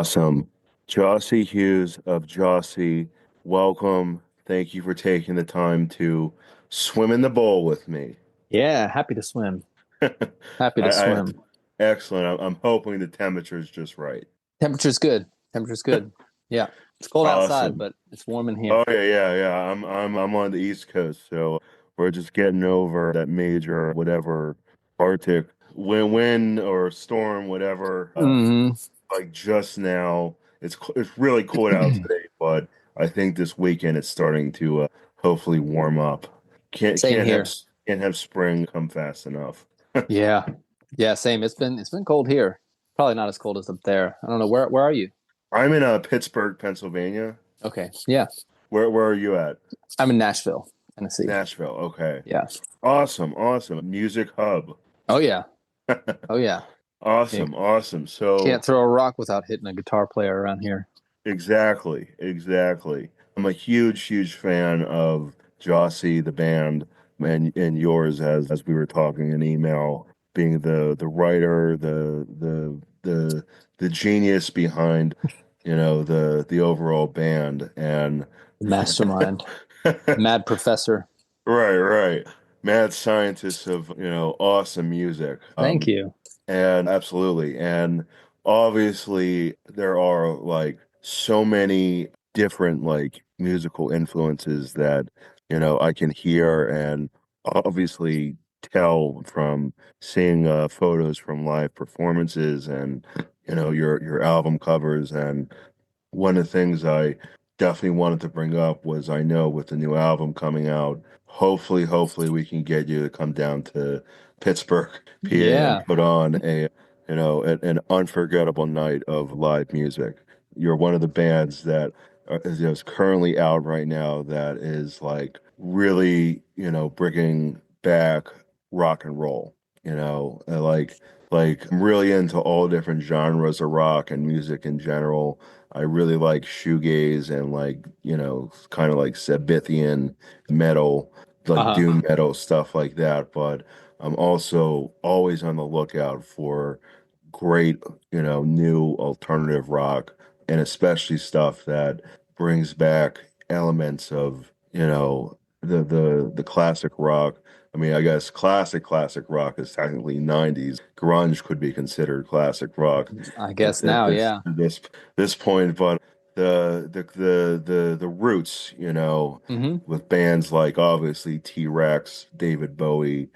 Awesome. Jossie Hughes of Jossie, welcome. Thank you for taking the time to swim in the bowl with me. Yeah, happy to swim. I, Happy to I swim. excellent. I'm hoping the temperature is just right. Temperature's good. Temperature's good. Yeah. It's cold outside, Awesome. but it's warm in Oh here. yeah, yeah, yeah. I'm on the East Coast, so we're just getting over that major whatever Arctic wind or storm, whatever. Hmm. Like just now, it's really cold out today, but I think this weekend it's starting to hopefully warm up. Can't Same can't have here. can't have spring come fast enough. Yeah. Yeah, same. It's been cold here. Probably not as cold as up there. I don't know. Where are you? I'm in Pittsburgh, Pennsylvania. Okay. Yeah. Where are you at? I'm in Nashville, Tennessee. Nashville. Okay. Yeah. Awesome, awesome. Music hub. Oh yeah. Oh yeah. You Awesome, awesome. So can't throw a rock without hitting a guitar player around here. exactly, exactly. I'm a huge, huge fan of Jossie, the band, and yours as we were talking in email, being the writer, the genius behind, the overall band. And Mastermind. Mad professor. right, right. Mad scientists of, awesome music. Thank you. And absolutely. And obviously, there are like so many different like musical influences that, I can hear and obviously tell from seeing photos from live performances and, your album covers. And one of the things I definitely wanted to bring up was I know with the new album coming out, hopefully we can get you to come down to Pittsburgh, PA and Yeah. put on an unforgettable night of live music. You're one of the bands that is currently out right now that is like really, bringing back rock and roll, like I'm really into all different genres of rock and music in general. I really like shoegaze and like, kind of like Sabbathian metal, like Uh-huh. doom metal, stuff like that. But I'm also always on the lookout for great, new alternative rock and especially stuff that brings back elements of, the classic rock. I mean, I guess classic rock is technically 90s. Grunge could be considered classic rock I at, guess at now, this yeah. this this point, but the roots, Hmm. with bands like obviously T-Rex, David Bowie,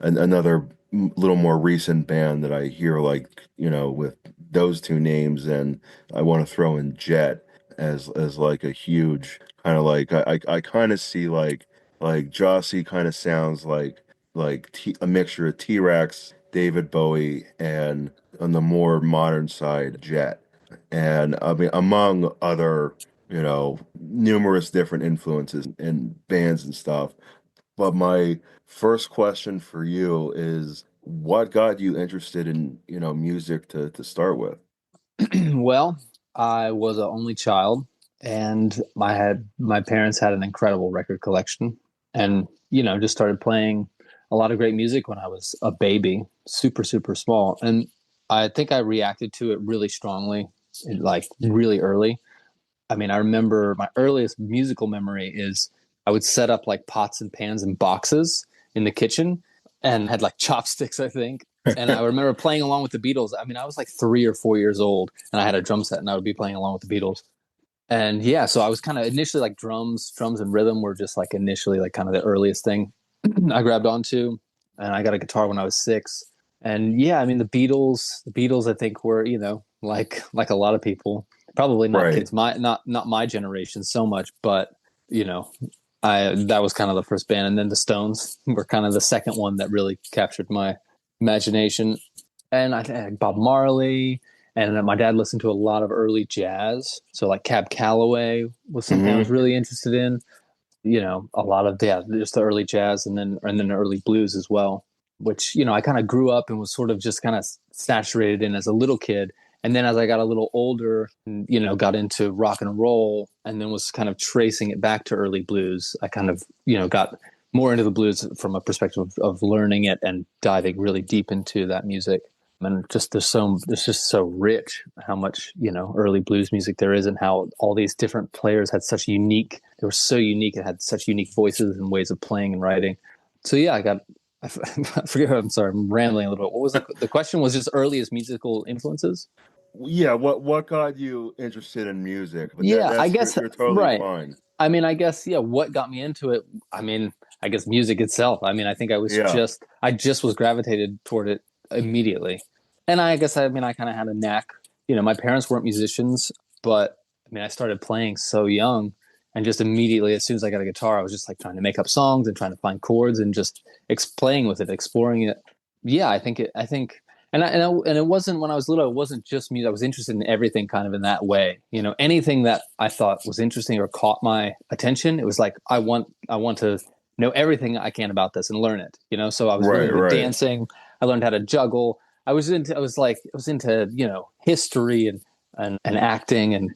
and another little more recent band that I hear like, with those two names, and I want to throw in Jet as like a huge kind of like I kind of see like Jossie kind of sounds like a mixture of T-Rex, David Bowie, and on the more modern side, Jet. And I mean, among other, numerous different influences and bands and stuff. But my first question for you is, what got you interested in, music to start with? Well, I was an only child, and my parents had an incredible record collection, and just started playing a lot of great music when I was a baby, super super small, and I think I reacted to it really strongly, like really early. I mean, I remember my earliest musical memory is I would set up like pots and pans and boxes in the kitchen and had like chopsticks, I think. And I remember playing along with the Beatles. I mean, I was like 3 or 4 years old and I had a drum set and I would be playing along with the Beatles. And yeah, so I was kind of initially like drums and rhythm were just like initially like kind of the earliest thing I grabbed onto. And I got a guitar when I was 6. And yeah, I mean the Beatles I think were, like a lot of people, probably not Right. kids my not my generation so much, but you know, I that was kind of the first band, and then the Stones were kind of the second one that really captured my imagination. And I think Bob Marley, and then my dad listened to a lot of early jazz, so like Cab Calloway was something I was Hmm. really interested in. A lot of, yeah, just the early jazz, and then the early blues as well, which I kind of grew up and was sort of just kind of saturated in as a little kid. And then as I got a little older, and, got into rock and roll, and then was kind of tracing it back to early blues, I kind of got more into the blues from a perspective of learning it and diving really deep into that music. And just there's just so rich how much, early blues music there is, and how all these different players had such unique, they were so unique and had such unique voices and ways of playing and writing. So yeah, I forget, I'm sorry, I'm rambling a little bit. What was the question? Was just earliest musical influences? Yeah, what got you interested in music? But Yeah, I that's guess, you're totally right. fine. I mean, I guess, yeah, what got me into it? I mean, I guess music itself. I mean, I think Yeah, I just was gravitated toward it immediately. And I guess, I mean, I kind of had a knack. My parents weren't musicians, but I mean, I started playing so young, and just immediately, as soon as I got a guitar, I was just like trying to make up songs and trying to find chords and just playing with it, exploring it. Yeah, I think, and it wasn't, when I was little, it wasn't just music. I was interested in everything kind of in that way. Anything that I thought was interesting or caught my attention, it was like I want to know everything I can about this and learn it. So I was really right, into right. dancing. I learned how to juggle. I was into history and acting, and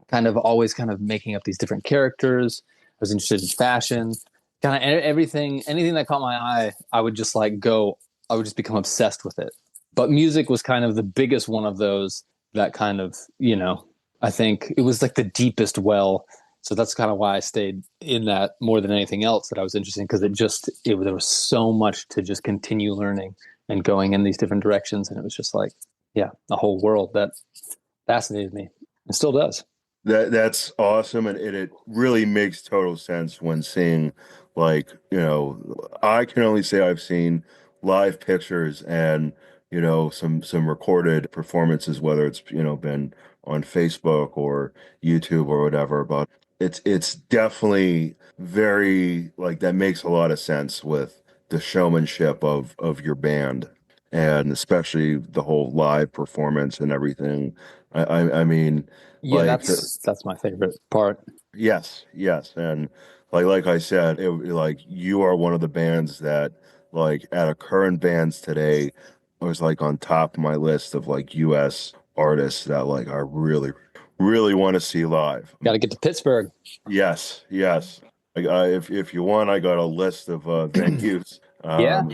kind of always kind of making up these different characters. I was interested in fashion, kind of everything, anything that caught my eye. I would just become obsessed with it. But music was kind of the biggest one of those that kind of, I think it was like the deepest well. So that's kind of why I stayed in that more than anything else that I was interested in, because there was so much to just continue learning and going in these different directions. And it was just like, yeah, a whole world that fascinated me and still does. That's awesome, and it really makes total sense when seeing, like, I can only say I've seen live pictures and some recorded performances, whether it's been on Facebook or YouTube or whatever. But it's definitely very, like, that makes a lot of sense with the showmanship of your band, and especially the whole live performance and everything. I mean. Yeah, Like that's my favorite part. yes, yes, and like I said, like you are one of the bands that like at a current bands today was like on top of my list of like U.S. artists that like I really really want to see live. Got to get to Pittsburgh. Yes, yes. If you want, I got a list of venues. Yeah,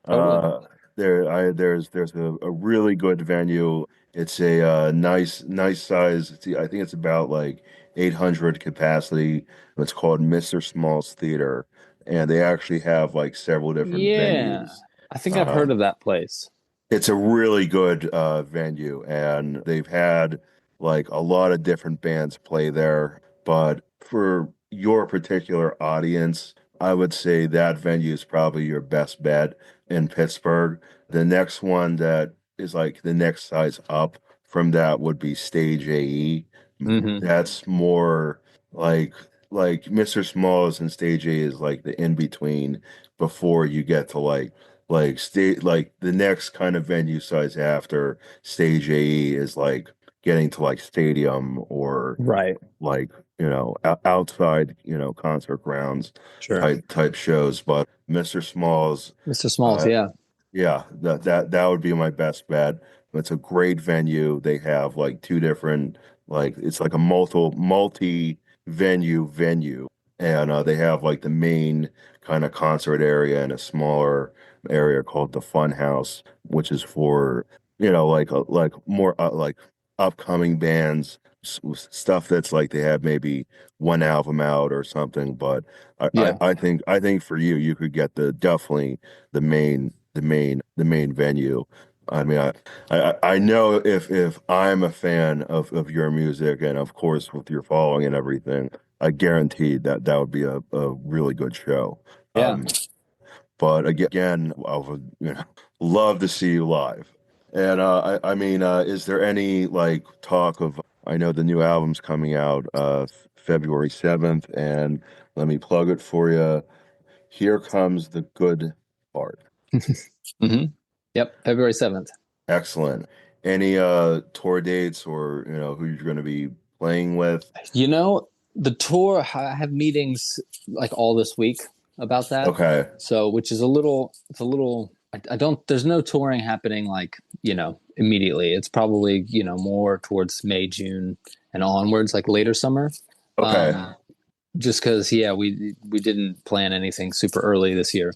totally. Uh, there's a really good venue. It's a nice size. I think it's about like 800 capacity. It's called Mr. Small's Theater, and they actually have like several different Yeah, venues. I think I've heard Um, of that place. it's a really good venue, and they've had like a lot of different bands play there. But for your particular audience, I would say that venue is probably your best bet in Pittsburgh. The next one that is like the next size up from that would be Stage AE. Hmm. That's more like Mr. Smalls and Stage A is like the in between before you get to like the next kind of venue size after Stage AE is like getting to like stadium or Right. like outside concert grounds Sure. type shows. But Mr. Smalls, Mr. Smalls. uh, Yeah. yeah, that would be my best bet. It's a great venue. They have like two different, like it's like a multi venue, and they have like the main kind of concert area and a smaller area called the Fun House, which is for like more like upcoming bands, stuff that's like they have maybe one album out or something. But Yeah. I think for you could get the definitely the main venue. I mean, I know if I'm a fan of your music and of course with your following and everything, I guarantee that that would be a really good show. Yeah. But again, I would love to see you live. And I mean, is there any like talk of? I know the new album's coming out February 7th, and let me plug it for you. Here comes the good part. Hmm. Yep. February 7th. Excellent. Any tour dates or who you're going to be playing with? The tour, I have meetings like all this week about that. Okay. So, which is it's a little, I don't, there's no touring happening like, immediately. It's probably, more towards May, June and onwards, like later summer. Okay. Um, just because, we didn't plan anything super early this year,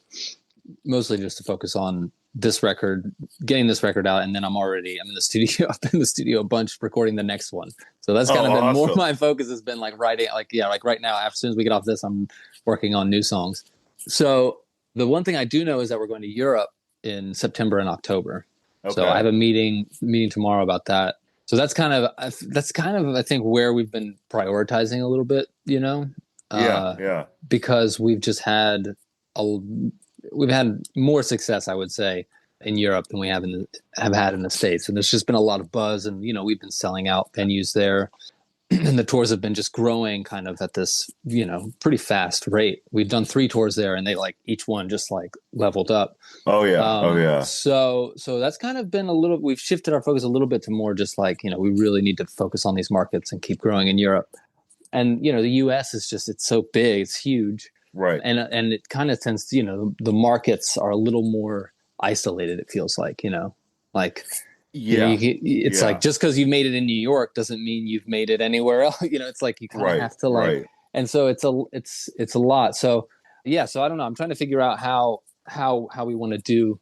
mostly just to focus on this record, getting this record out, and then I'm in the studio. I've been in the studio a bunch recording the next one. So that's kind Oh, of been more awesome. my focus has been like writing, like yeah, like right now. As soon as we get off this, I'm working on new songs. So the one thing I do know is that we're going to Europe in September and October. So I Okay. have a meeting tomorrow about that. So that's kind of I think where we've been prioritizing a little bit, Yeah, uh, yeah. because a we've had more success, I would say, in Europe than we have had in the States, and there's just been a lot of buzz, and we've been selling out venues there, and the tours have been just growing kind of at this pretty fast rate. We've done 3 tours there, and they like each one just like leveled up. Oh yeah. Oh yeah. So that's kind of been a little. We've shifted our focus a little bit to more just like we really need to focus on these markets and keep growing in Europe. And the U.S. is just it's so big, it's huge, Right. and it kind of tends to the markets are a little more isolated. It feels like like Yeah. it's like Yeah. just because you made it in New York doesn't mean you've made it anywhere else. It's like you kind of Right. have to like, Right. and so it's a lot. So yeah, so I don't know. I'm trying to figure out how we want to do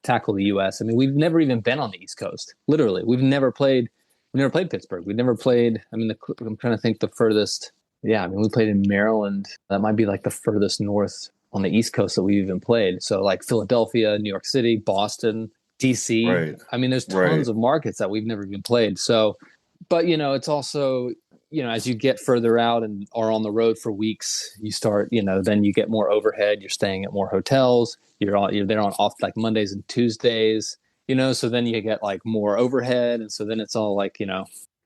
tackle the U.S. I mean, we've never even been on the East Coast. Literally, we've never played Pittsburgh. We've never played. I mean, I'm trying to think the furthest. Yeah, I mean, we played in Maryland. That might be like the furthest north on the East Coast that we've even played. So like Philadelphia, New York City, Boston, DC. Right. I mean, there's tons Right. of markets that we've never even played. So, but it's also as you get further out and are on the road for weeks, you start then you get more overhead. You're staying at more hotels. You're there on off like Mondays and Tuesdays. So then you get like more overhead, and so then it's all like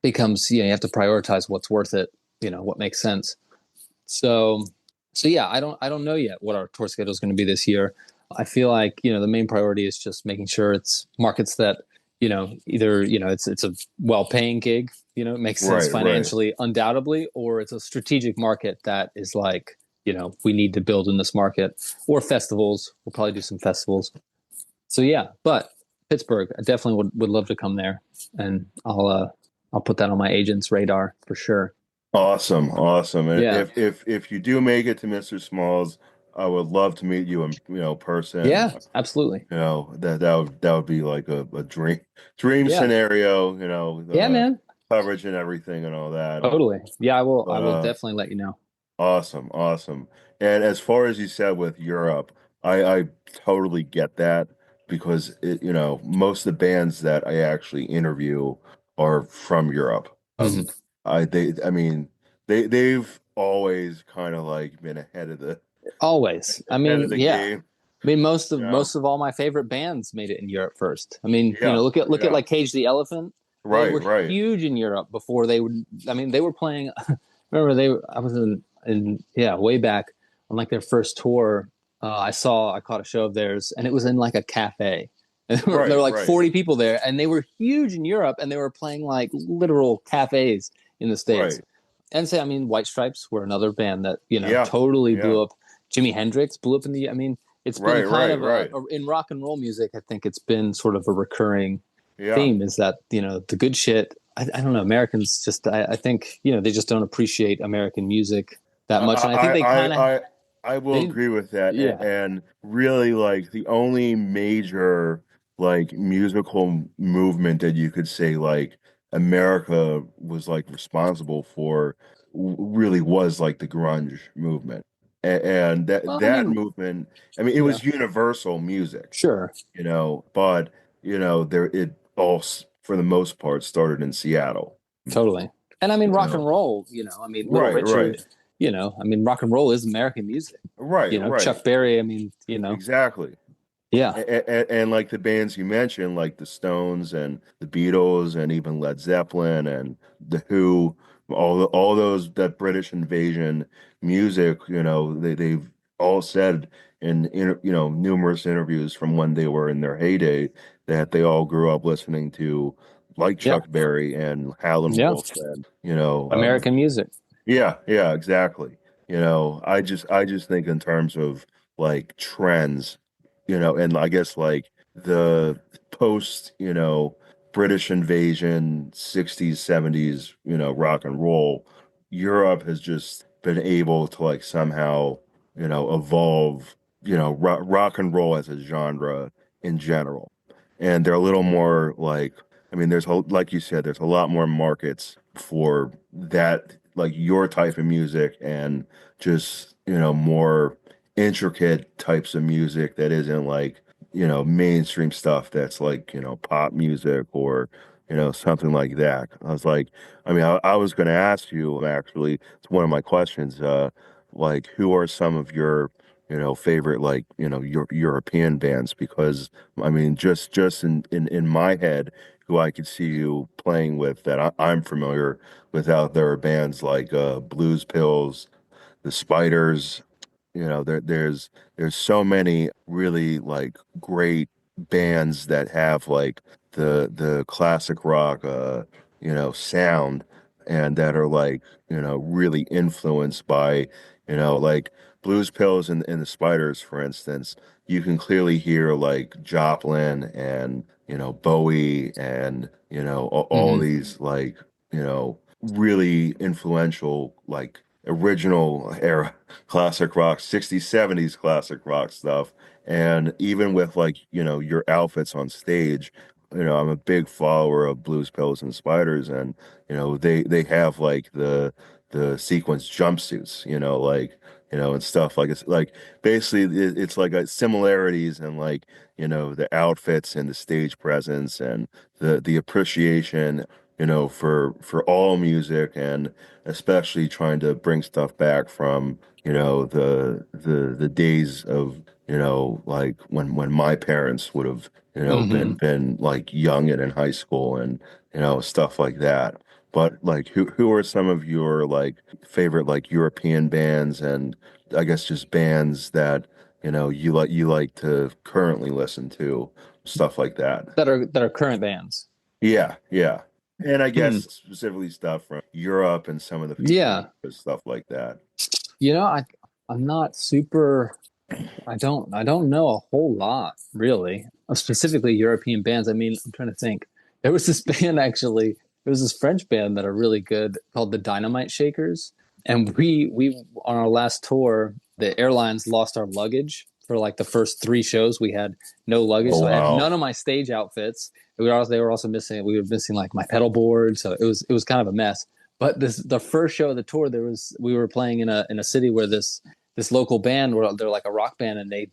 becomes you have to prioritize what's worth it, what makes sense. So yeah, I don't know yet what our tour schedule is going to be this year. I feel like the main priority is just making sure it's markets that either it's a well-paying gig, it makes sense Right. Right. financially undoubtedly, or it's a strategic market that is like we need to build in this market, or festivals. We'll probably do some festivals. So yeah, but Pittsburgh, I definitely would love to come there, and I'll put that on my agent's radar for sure. Awesome. Awesome. And Yeah, if you do make it to Mr. Smalls, I would love to meet you in person. yeah, absolutely. That would be like a dream Yeah, scenario, yeah, man, coverage and everything and all that. totally. Yeah, I will. I But will definitely let you know. awesome, awesome. And as far as you said with Europe, I totally get that because most of the bands that I actually interview are from Europe. Mhm. I mean, they've always kind of like been Always. I ahead of mean, the yeah. game, I mean, most of you know? most of all my favorite bands made it in Europe first. I mean, Yeah, look at yeah, like Cage the Elephant. They right, were right, huge in Europe before they would. I mean, they were playing. Remember, I was in yeah way back on like their first tour. I caught a show of theirs, and it was in like a cafe. And there were right, like right, 40 people there, and they were huge in Europe, and they were playing like literal cafes in the States. right. And say, I mean, White Stripes were another band that Yeah, totally blew yeah, up. Jimi Hendrix blew up in the. I mean, it's been right, kind right, of right. in rock and roll music. I think it's been sort of a recurring Yeah. theme is that the good shit. I don't know. Americans just I think they just don't appreciate American music that I much, and I think I they kind of I I I will they agree with that. yeah. And really like the only major like musical movement that you could say like America was like responsible for really was like the grunge movement. And that Well, I that mean, movement, I mean, it yeah, was universal music, sure, but there it all for the most part started in Seattle. totally. And I mean, You rock and know. roll. I mean, Little Right, Richard. right. I mean, rock and roll is American music. Right, right. Chuck Berry. I mean, Exactly. yeah, And like the bands you mentioned, like the Stones and the Beatles and even Led Zeppelin and the Who, all those that British invasion music, they've all said in numerous interviews from when they were in their heyday that they all grew up listening to like yeah, Chuck Berry and Howlin' yeah. Wolf and American music. yeah, yeah, exactly. I just think in terms of like trends, and I guess like the post, British invasion, 60s, 70s, rock and roll, Europe has just been able to like somehow, evolve, rock and roll as a genre in general. And they're a little more like, I mean, like you said, there's a lot more markets for that, like your type of music and just, more intricate types of music that isn't like, mainstream stuff that's like, pop music or, something like that. I was like, I mean, I was going to ask you actually, it's one of my questions, like who are some of your favorite like European bands because I mean just in my head who I could see you playing with that I'm familiar with out there are bands like Blues Pills, the Spiders, there's so many really like great bands that have like the classic rock sound and that are like really influenced by like Blues Pills and the Spiders for instance you can clearly hear like Joplin and Bowie and all Hmm. these like really influential like original era classic rock, 60s, 70s classic rock stuff. And even with like, your outfits on stage, I'm a big follower of Blues, Pills and Spiders and they have like the sequence jumpsuits, like and stuff like it's like basically it's like similarities and like the outfits and the stage presence and the appreciation for all music and especially trying to bring stuff back from, the days of, like when my parents would have, Hmm. been like young and in high school and, stuff like that. But like who are some of your like favorite like European bands and I guess just bands that, you like to currently listen to, stuff like that. That are current bands. Yeah, yeah. And I Hmm. guess specifically stuff from Europe and some of the future Yeah. years, stuff like that. I'm not super. I don't know a whole lot really of specifically European bands. I mean, I'm trying to think. There was this band actually. There was this French band that are really good called the Dynamite Shakers, and we on our last tour, the airlines lost our luggage for like the first three shows. We had no luggage, Oh so I had wow. none of my stage outfits. They were also missing. We were missing like my pedal board, so it was kind of a mess. But the first show of the tour, we were playing in a city where this local band where they're like a rock band and they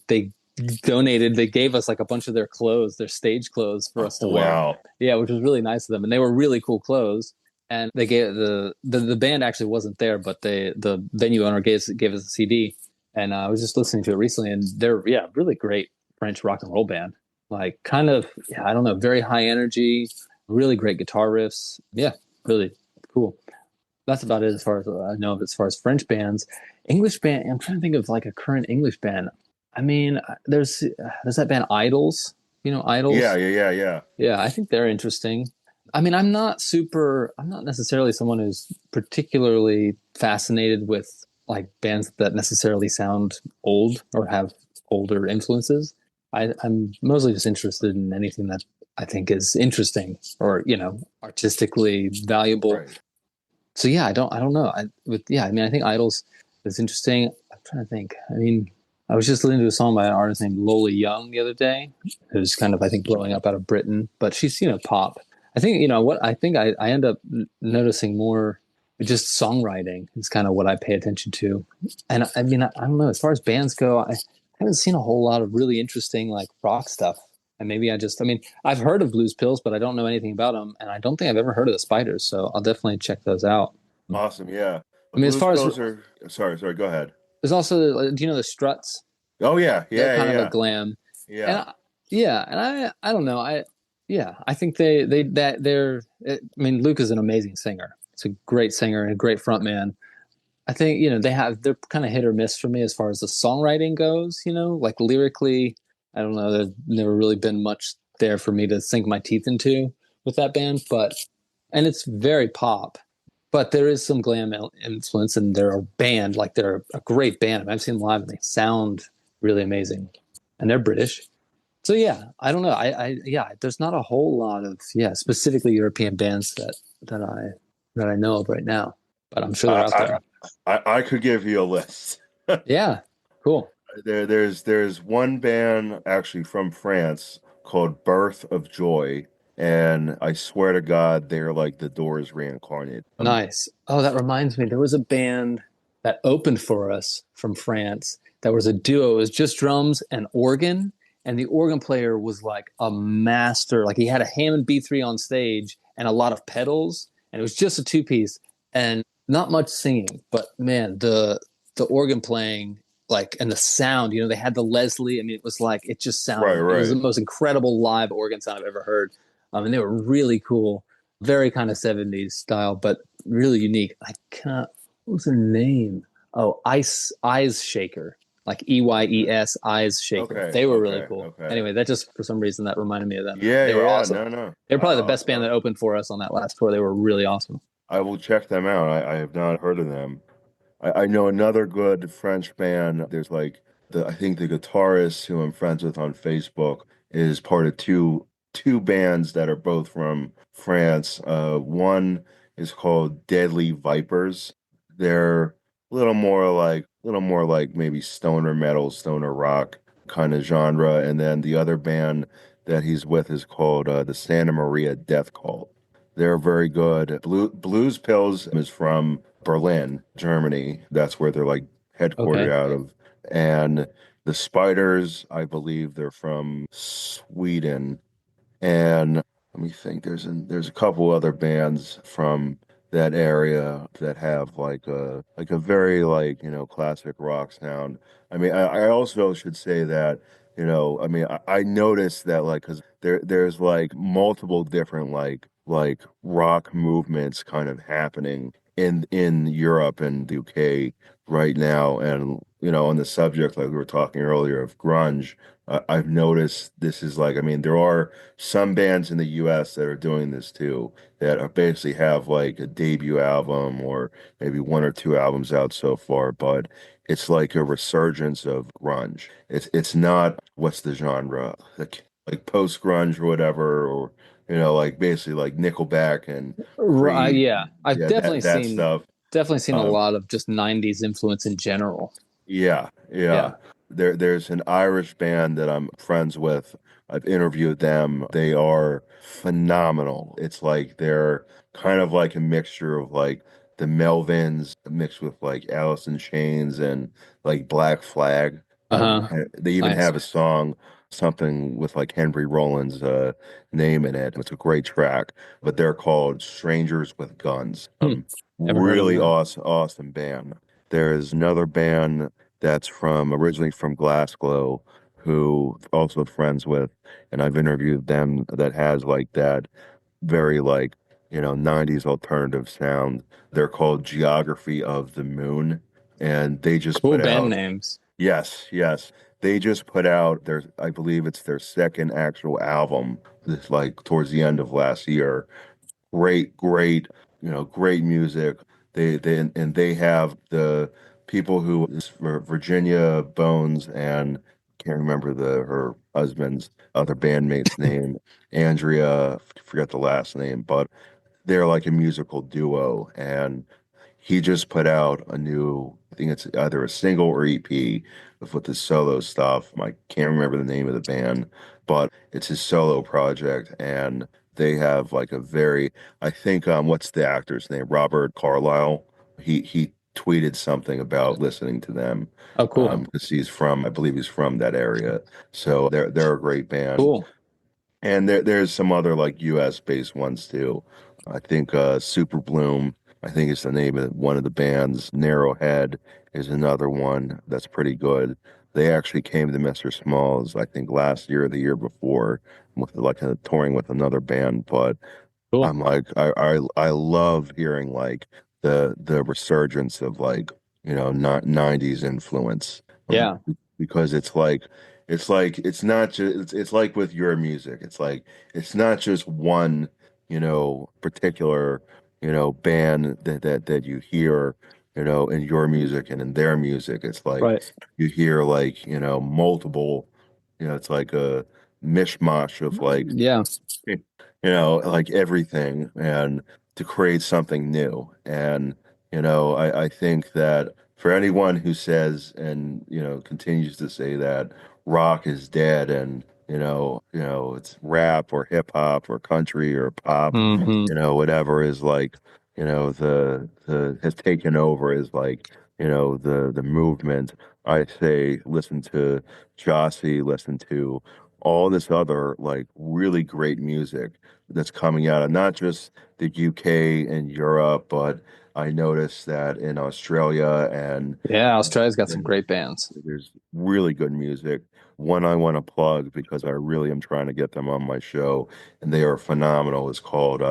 gave us like a bunch of their clothes, their stage clothes for us to wear. Wow. Yeah, which was really nice of them. And they were really cool clothes. And they gave the band actually wasn't there, but the venue owner gave us a CD. And I was just listening to it recently, and they're yeah, really great French rock and roll band. Like kind of yeah, I don't know, very high energy, really great guitar riffs. Yeah, really cool. That's about it as far as I know of as far as French bands. English band, I'm trying to think of like a current English band. I mean, there's that band Idols, Yeah, Idols. yeah, yeah, yeah. Yeah, I think they're interesting. I mean, I'm not necessarily someone who's particularly fascinated with like bands that necessarily sound old or have older influences. I'm mostly just interested in anything that I think is interesting or, artistically valuable. Right. So yeah, I don't know. I mean, I think Idols is interesting. I'm trying to think. I mean, I was just listening to a song by an artist named Lola Young the other day, who's kind of I think blowing up out of Britain, but she's pop. I think what I think I end up noticing more just songwriting is kind of what I pay attention to, and I mean I don't know as far as bands go, I haven't seen a whole lot of really interesting like rock stuff. And maybe I mean, I've heard of Blues Pills, but I don't know anything about them. And I don't think I've ever heard of the Spiders. So I'll definitely check those out. Awesome. Yeah. I The mean, as Blues far as Pills are sorry, go ahead. there's also, do you know the Struts? Oh yeah, They're yeah, kind of a yeah, glam, and yeah. yeah, and I don't know, yeah, I think they that they're. I mean, Luke is an amazing singer. It's a great singer and a great front man. I think they're kind of hit or miss for me as far as the songwriting goes. Like lyrically, I don't know. There's never really been much there for me to sink my teeth into with that band, but and it's very pop, but there is some glam influence, and they're a band, like they're a great band. I mean, I've seen them live, and they sound really amazing, and they're British. So yeah, I don't know. Yeah, there's not a whole lot of specifically European bands that I know of right now, but I'm sure they're out I there. I could give you a list. Yeah, cool. There's one band actually from France called Birth of Joy, and I swear to God, they're like the Doors reincarnated. Nice. Oh, that reminds me. There was a band that opened for us from France that was a duo. It was just drums and organ. And the organ player was like a master. Like he had a Hammond B3 on stage and a lot of pedals. And it was just a two piece and not much singing. But man, the organ playing, like, and the sound, they had the Leslie. I mean, it was like, it just Right, sounded, it was the right. most incredible live organ sound I've ever heard. And they were really cool, very kind of 70s style, but really unique. I can't. What was her name? Oh, Eyes Shaker, like EYES Eyes Shaker. Okay, They were really okay, cool. okay. Anyway, that just for some reason that reminded me of them. Yeah, They were yeah, awesome. no, no. They were probably the best band that opened for us on that last tour. They were really awesome. I will check them out. I have not heard of them. I know another good French band. There's like I think the guitarist who I'm friends with on Facebook is part of two bands that are both from France. One is called Deadly Vipers. They're a little more like maybe stoner metal, stoner rock kind of genre. And then the other band that he's with is called the Santa Maria Death Cult. They're very good. Blues Pills is from Berlin, Germany. That's where they're like headquartered Okay. out of. And the Spiders, I believe they're from Sweden. And let me think, there's a couple other bands from that area that have like a very classic rock sound. I mean, I also should say that, I mean, I noticed that like because there's like multiple different like rock movements kind of happening in Europe and the UK right now. And on the subject like we were talking earlier of grunge, I've noticed this is like, I mean, there are some bands in the US that are doing this too, that are basically have like a debut album or maybe one or two albums out so far, but it's like a resurgence of grunge. It's not what's the genre? Like post grunge or whatever, or like basically like Nickelback and Creed. Yeah, I've Yeah, that stuff. definitely seen a Um, lot of just 90s influence in general. yeah, yeah. Yeah. There's an Irish band that I'm friends with. I've interviewed them. They are phenomenal. It's like they're kind of like a mixture of like the Melvins mixed with like Alice in Chains and like Black Flag. Uh-huh. They even Nice. have a song, something with like Henry Rollins' name in it. It's a great track, but they're called Strangers with Guns. Hmm. Never heard of Really them. awesome band. There is another band that's from originally from Glasgow, who also friends with, and I've interviewed them that has like that very like 90s alternative sound. They're called Geography of the Moon, and they just Cool put band out names. yes, they just put out their I believe it's their second actual album this like towards the end of last year. Great, great music. They have the people who is Virginia Bones and can't remember her husband's other bandmate's name, Andrea, forget the last name, but they're like a musical duo, and he just put out a new, I think it's either a single or EP with his solo stuff. I can't remember the name of the band, but it's his solo project, and they have like a very, I think, what's the actor's name? Robert Carlyle. He tweeted something about listening to them, Oh, cool. because I believe he's from that area. So they're a great band. Cool. And there's some other like US based ones too. I think Super Bloom, I think is the name of one of the bands. Narrowhead is another one that's pretty good. They actually came to Mr. Smalls, I think last year or the year before, with like touring with another band. But Cool. I'm like I love hearing like the resurgence of like not 90s influence, Yeah. because it's not just it's like with your music, it's like it's not just one particular band that you hear in your music and in their music. It's like Right. you hear like multiple, it's like a mishmash of like Yeah. like everything, and to create something new. And I think that for anyone who says and continues to say that rock is dead and it's rap or hip hop or country or pop, Hmm. whatever is like, the has taken over is like, the movement. I say listen to Jossie, listen to all this other like really great music that's coming out of not just the UK and Europe, but I noticed that in Australia Yeah, Australia's got some and great bands. there's really good music. One I want to plug because I really am trying to get them on my show, and they are phenomenal. It's called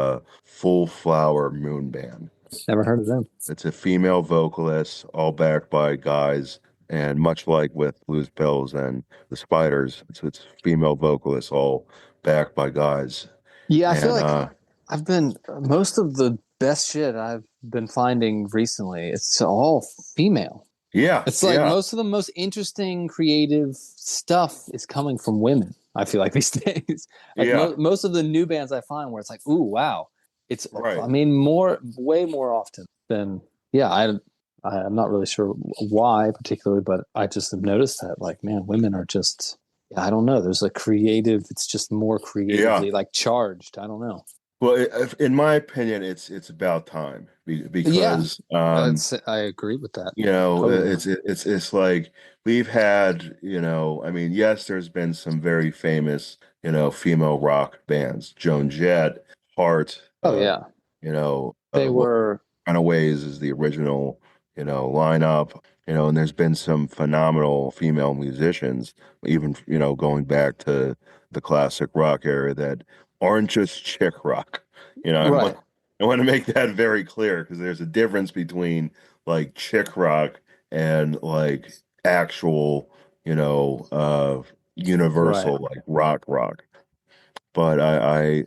Full Flower Moon Band. Never heard of them. It's a female vocalist, all backed by guys, and much like with Blues Pills and the Spiders, it's female vocalists all backed by guys. Yeah, I feel And like I've been most of the best shit I've been finding recently. It's all female. yeah, It's like yeah, most of the most interesting creative stuff is coming from women. I feel like these days, like yeah, most of the new bands I find where it's like, ooh, wow, it's. I right. mean, way more often than yeah. I'm not really sure why particularly, but I just have noticed that like, man, women are just. Yeah, I don't know. There's a creative. It's just more Yeah. creatively like charged. I don't know. Well, in my opinion, it's about time Yeah, because I agree with that totally. it's like we've had, I mean, yes, there's been some very famous, female rock bands, Joan Jett, Heart, Oh yeah, they well, were. Runaways is the original, lineup, and there's been some phenomenal female musicians, even, going back to the classic rock era that aren't just chick rock. Right. I want to make that very clear because there's a difference between like chick rock and like actual, Right. universal like rock. But I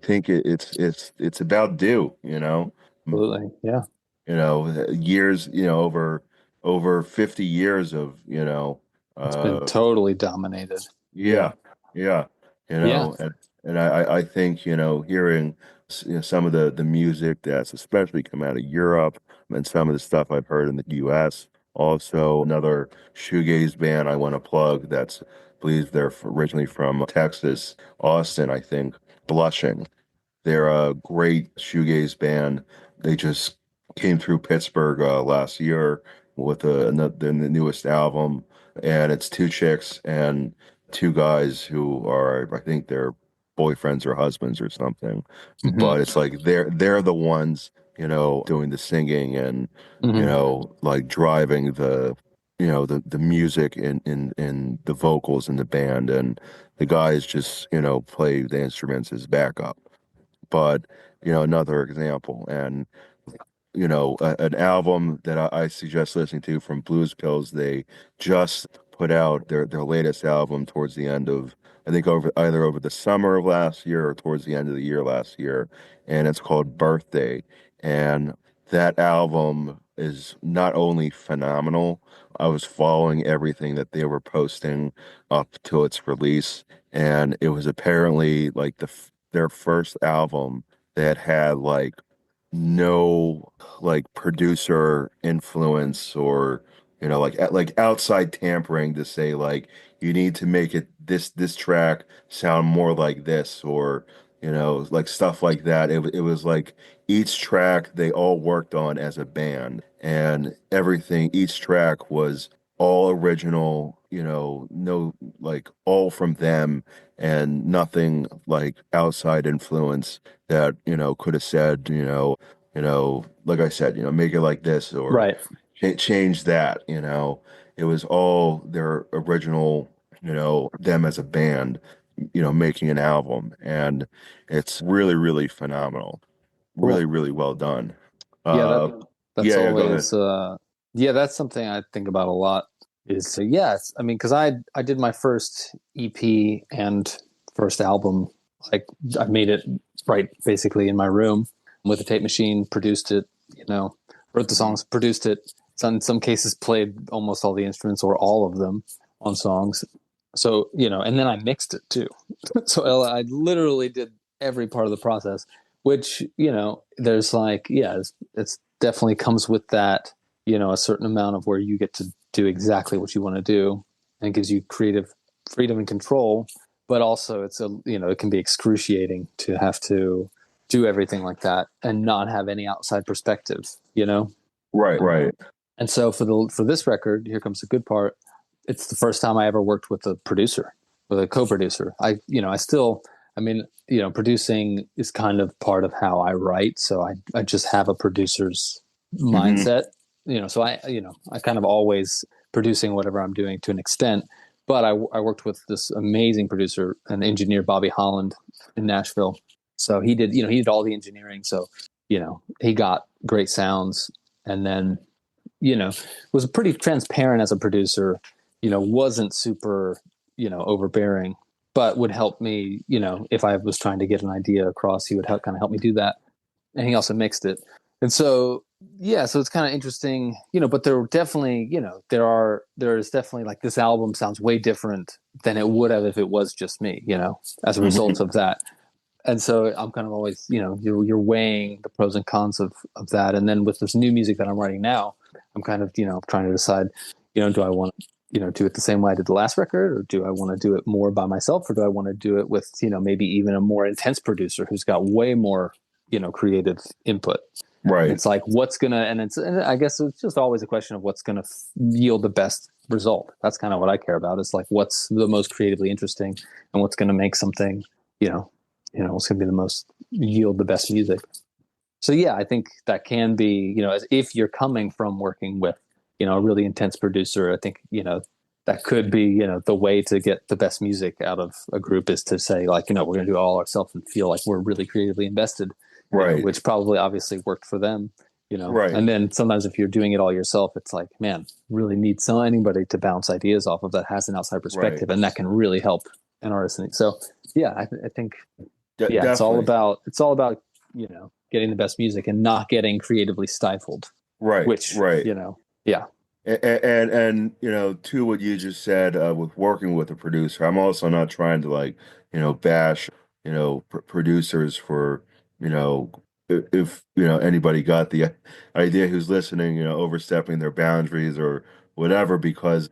think it's about due, Absolutely. Yeah. years, over 50 years of, It's been uh, totally dominated. Yeah. yeah, yeah, Yeah. and I think, hearing some of the music that's especially come out of Europe and some of the stuff I've heard in the US. Also, another shoegaze band I want to plug that's, I believe they're originally from Texas, Austin, I think, Blushing. They're a great shoegaze band. They just came through Pittsburgh last year with the newest album, and it's two chicks and two guys who are, I think, their boyfriends or husbands or something. Hmm. But it's like they're the ones, doing the singing and Hmm. like driving the music in the vocals in the band, and the guys just play the instruments as backup. But another example, and an album that I suggest listening to from Blues Pills. They just put out their latest album towards the end of, I think, over the summer of last year or towards the end of the year last year, and it's called Birthday. And that album is not only phenomenal, I was following everything that they were posting up to its release, and it was apparently like their first album that had like no like producer influence or like outside tampering to say like you need to make it this track sound more like this or like stuff like that. It was like each track they all worked on as a band, and everything, each track was all original, no, like all from them, and nothing like outside influence that could have said, like I said, make it like this or Right. change that. It was all their original, them as a band, making an album, and it's really, really phenomenal, really, Cool. really well done. Yeah. Uh, That's yeah, go ahead. always, yeah, that's something I think about a lot is, yes. I mean, cause I did my first EP and first album. Like I made it right basically in my room with a tape machine, produced it, wrote the Mhm. songs, produced it. So in some cases played almost all the instruments or all of them on songs. So, and then I mixed it too. So I literally did every part of the process, which, there's like, yeah, it's definitely comes with that, a certain amount of where you get to do exactly what you want to do, and gives you creative freedom and control. But also, it can be excruciating to have to do everything like that and not have any outside perspective. Right, right. And so for this record, here comes the good part. It's the first time I ever worked with a producer, with a co-producer. Producing is kind of part of how I write. So I just have a producer's Hmm. mindset, so I kind of always producing whatever I'm doing to an extent. But I worked with this amazing producer, an engineer, Bobby Holland, in Nashville. So he did all the engineering. So, he got great sounds, and then, was pretty transparent as a producer, wasn't super, overbearing, but would help me, if I was trying to get an idea across, he would kind of help me do that. And he also mixed it. And so, yeah, so it's kind of interesting, but there definitely, there is definitely like this album sounds way different than it would have if it was just me, as a result Hmm. of that. And so I'm kind of always, you're weighing the pros and cons of that. And then with this new music that I'm writing now, I'm kind of, trying to decide, do I want to, do it the same way I did the last record, or do I want to do it more by myself, or do I want to do it with, maybe even a more intense producer who's got way more, creative input. And Right, it's like, and I guess it's just always a question of what's going to yield the best result. That's kind of what I care about. It's like, what's the most creatively interesting, and what's going to make something, you know, what's going to be the most yield the best music. So yeah, I think that can be, as if you're coming from working with, a really intense producer, I think, that could be, the way to get the best music out of a group is to say like, we're going to do it all ourselves and feel like we're really creatively invested, right, which probably obviously worked for them. right, And then sometimes if you're doing it all yourself, it's like, man, really need anybody to bounce ideas off of that has an outside right. perspective, and that can really help an artist. So yeah, I think, yeah, Definitely. it's all about, getting the best music and not getting creatively stifled, Right, which, right. yeah, And to what you just said, with working with a producer, I'm also not trying to like, bash, producers for, if anybody got the idea who's listening, overstepping their boundaries or whatever, because,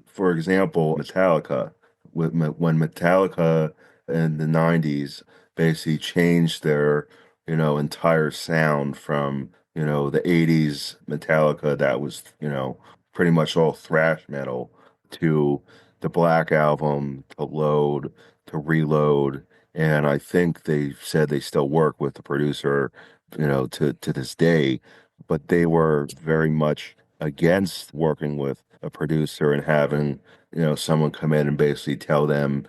for example, Metallica, when Metallica in the 90s basically changed their, entire sound from the 80s Metallica that was, pretty much all thrash metal to the Black Album, to Load, to Reload. And I think they said they still work with the producer, to this day, but they were very much against working with a producer and having, someone come in and basically tell them,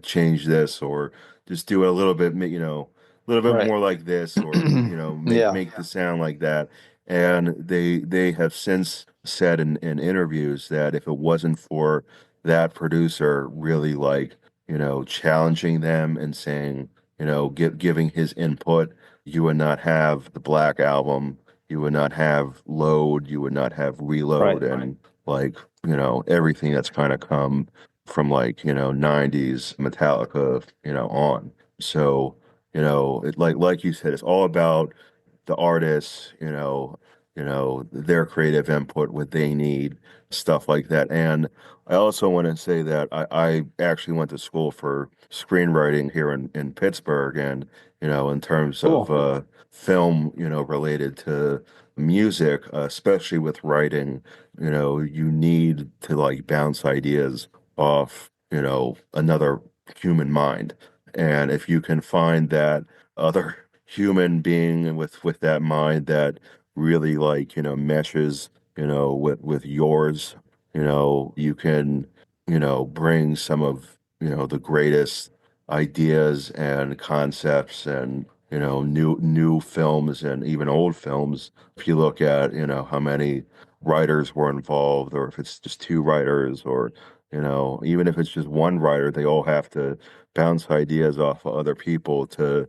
change this or just do it a little bit, a little bit right, more like this or make yeah, make the sound like that. And they have since said in interviews that if it wasn't for that producer really like challenging them and saying giving his input, you would not have the Black Album, you would not have Load, you would not have right, Reload, and like everything that's kind of come from like 90s Metallica on. So like you said, it's all about the artists, their creative input, what they need, stuff like that. And I also want to say that I actually went to school for screenwriting here in Pittsburgh, and in terms of cool, film, related to music, especially with writing, you need to like bounce ideas off, another human mind. And if you can find that other human being with that mind that really like, meshes, with yours, you can, bring some of, the greatest ideas and concepts and, new films and even old films. If you look at, how many writers were involved, or if it's just two writers, or, even if it's just one writer, they all have to bounce ideas off of other people to,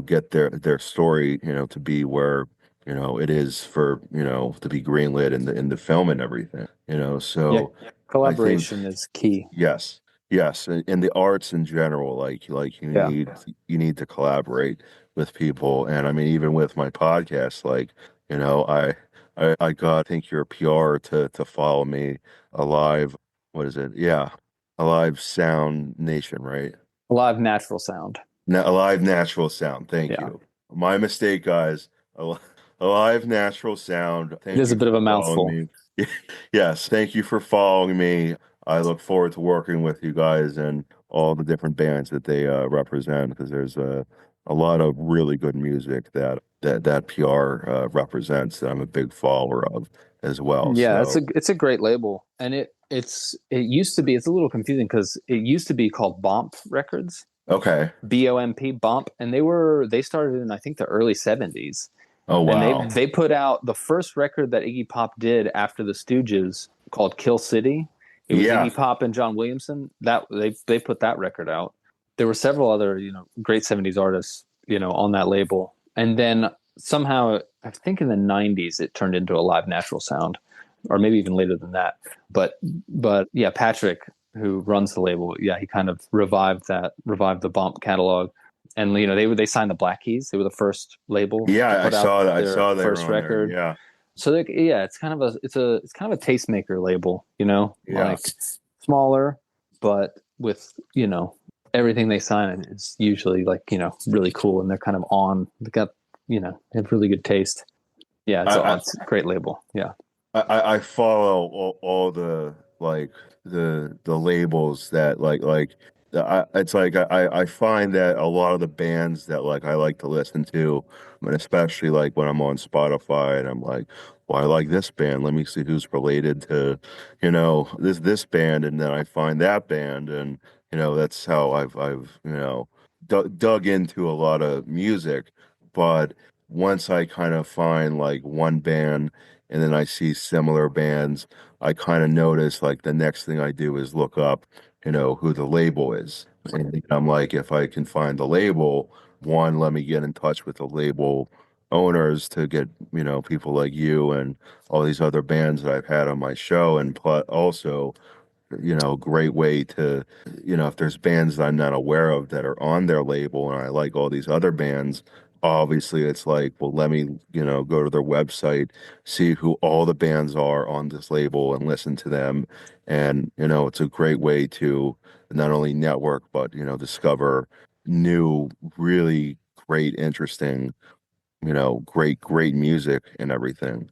get their story, to be where, it is for, to be greenlit in the film and everything, yeah, so I think collaboration is key. yes, yes, in the arts in general, like you Yeah, need to collaborate with people, and I mean even with my podcast, like You know, I got, I think your PR to follow me, Alive, what is it? Yeah, Alive Sound Nation, right? Live natural sound. Alive Natural Sound. Thank Yeah. you. My mistake, guys. Al- Alive Natural Sound. It Thank is a you bit for of a following mouthful. me. Yes, thank you for following me. I look forward to working with you guys and all the different bands that they represent, because there's a lot of really good music that PR represents that I'm a big follower of as well. Yeah, So, it's a great label, and it used to be, it's a little confusing because it used to be called Bomp Records, okay. BOMP, Bomp, and they started in I think the early '70s, Oh, and they wow. they put out the first record that Iggy Pop did after the Stooges called Kill City. It was Yeah. Iggy Pop and John Williamson that they put that record out. There were several other great '70s artists on that label, and then somehow I think in the '90s it turned into a live natural sound, or maybe even later than that. But yeah, Patrick, who runs the label, yeah, he kind of revived the Bomp catalog, and they signed the Black Keys. They were the first label to Yeah, I put out saw that. I their saw they were first on there. record. Yeah. So yeah, it's kind of a tastemaker label, Yeah. like smaller, but with everything they sign is usually like really cool, and they're kind of they got they have really good taste. Yeah, I, it's a great label. Yeah. I follow all the like the labels that it's like I find that a lot of the bands that like I like to listen to, and especially like when I'm on Spotify and I'm like, well, I like this band. Let me see who's related to, this band, and then I find that band, and that's how I've dug into a lot of music. But once I kind of find like one band and then I see similar bands, I kind of notice like the next thing I do is look up, who the label is. And I'm like, if I can find the label, one, let me get in touch with the label owners to get, people like you and all these other bands that I've had on my show. And plus also, great way to, if there's bands that I'm not aware of that are on their label and I like all these other bands, obviously it's like, well, let me, go to their website, see who all the bands are on this label and listen to them. And, it's a great way to not only network, but, discover new, really great, interesting, great music and everything.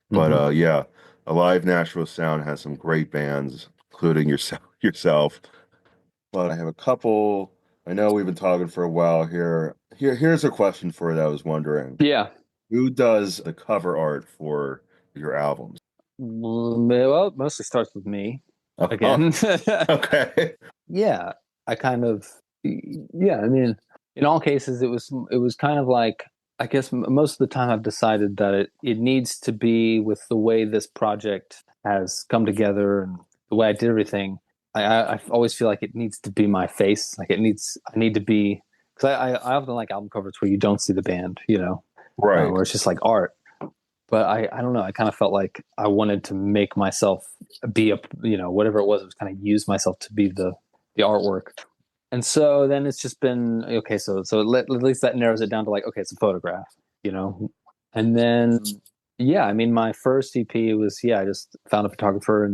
But Hmm. yeah, Alive Nashville Sound has some great bands, including yourself. But I have a couple. I know we've been talking for a while here. Here's a question for you that I was wondering. Yeah. Who does the cover art for your albums? Well, it mostly starts with me Oh, again. okay. Yeah, I kind of, yeah, I mean, in all cases, it was kind of like, I guess most of the time I've decided that it needs to be with the way this project has come together and the way I did everything. I always feel like it needs to be my face. Like I need to be, because I often like album covers where you don't see the band, Right. where it's just like art. But I don't know. I kind of felt like I wanted to make myself be whatever it was kind of use myself to be the artwork. And so then it's just been okay. At least that narrows it down to like, okay, it's a photograph, you know. And then yeah, I mean, my first EP was, yeah, I just found a photographer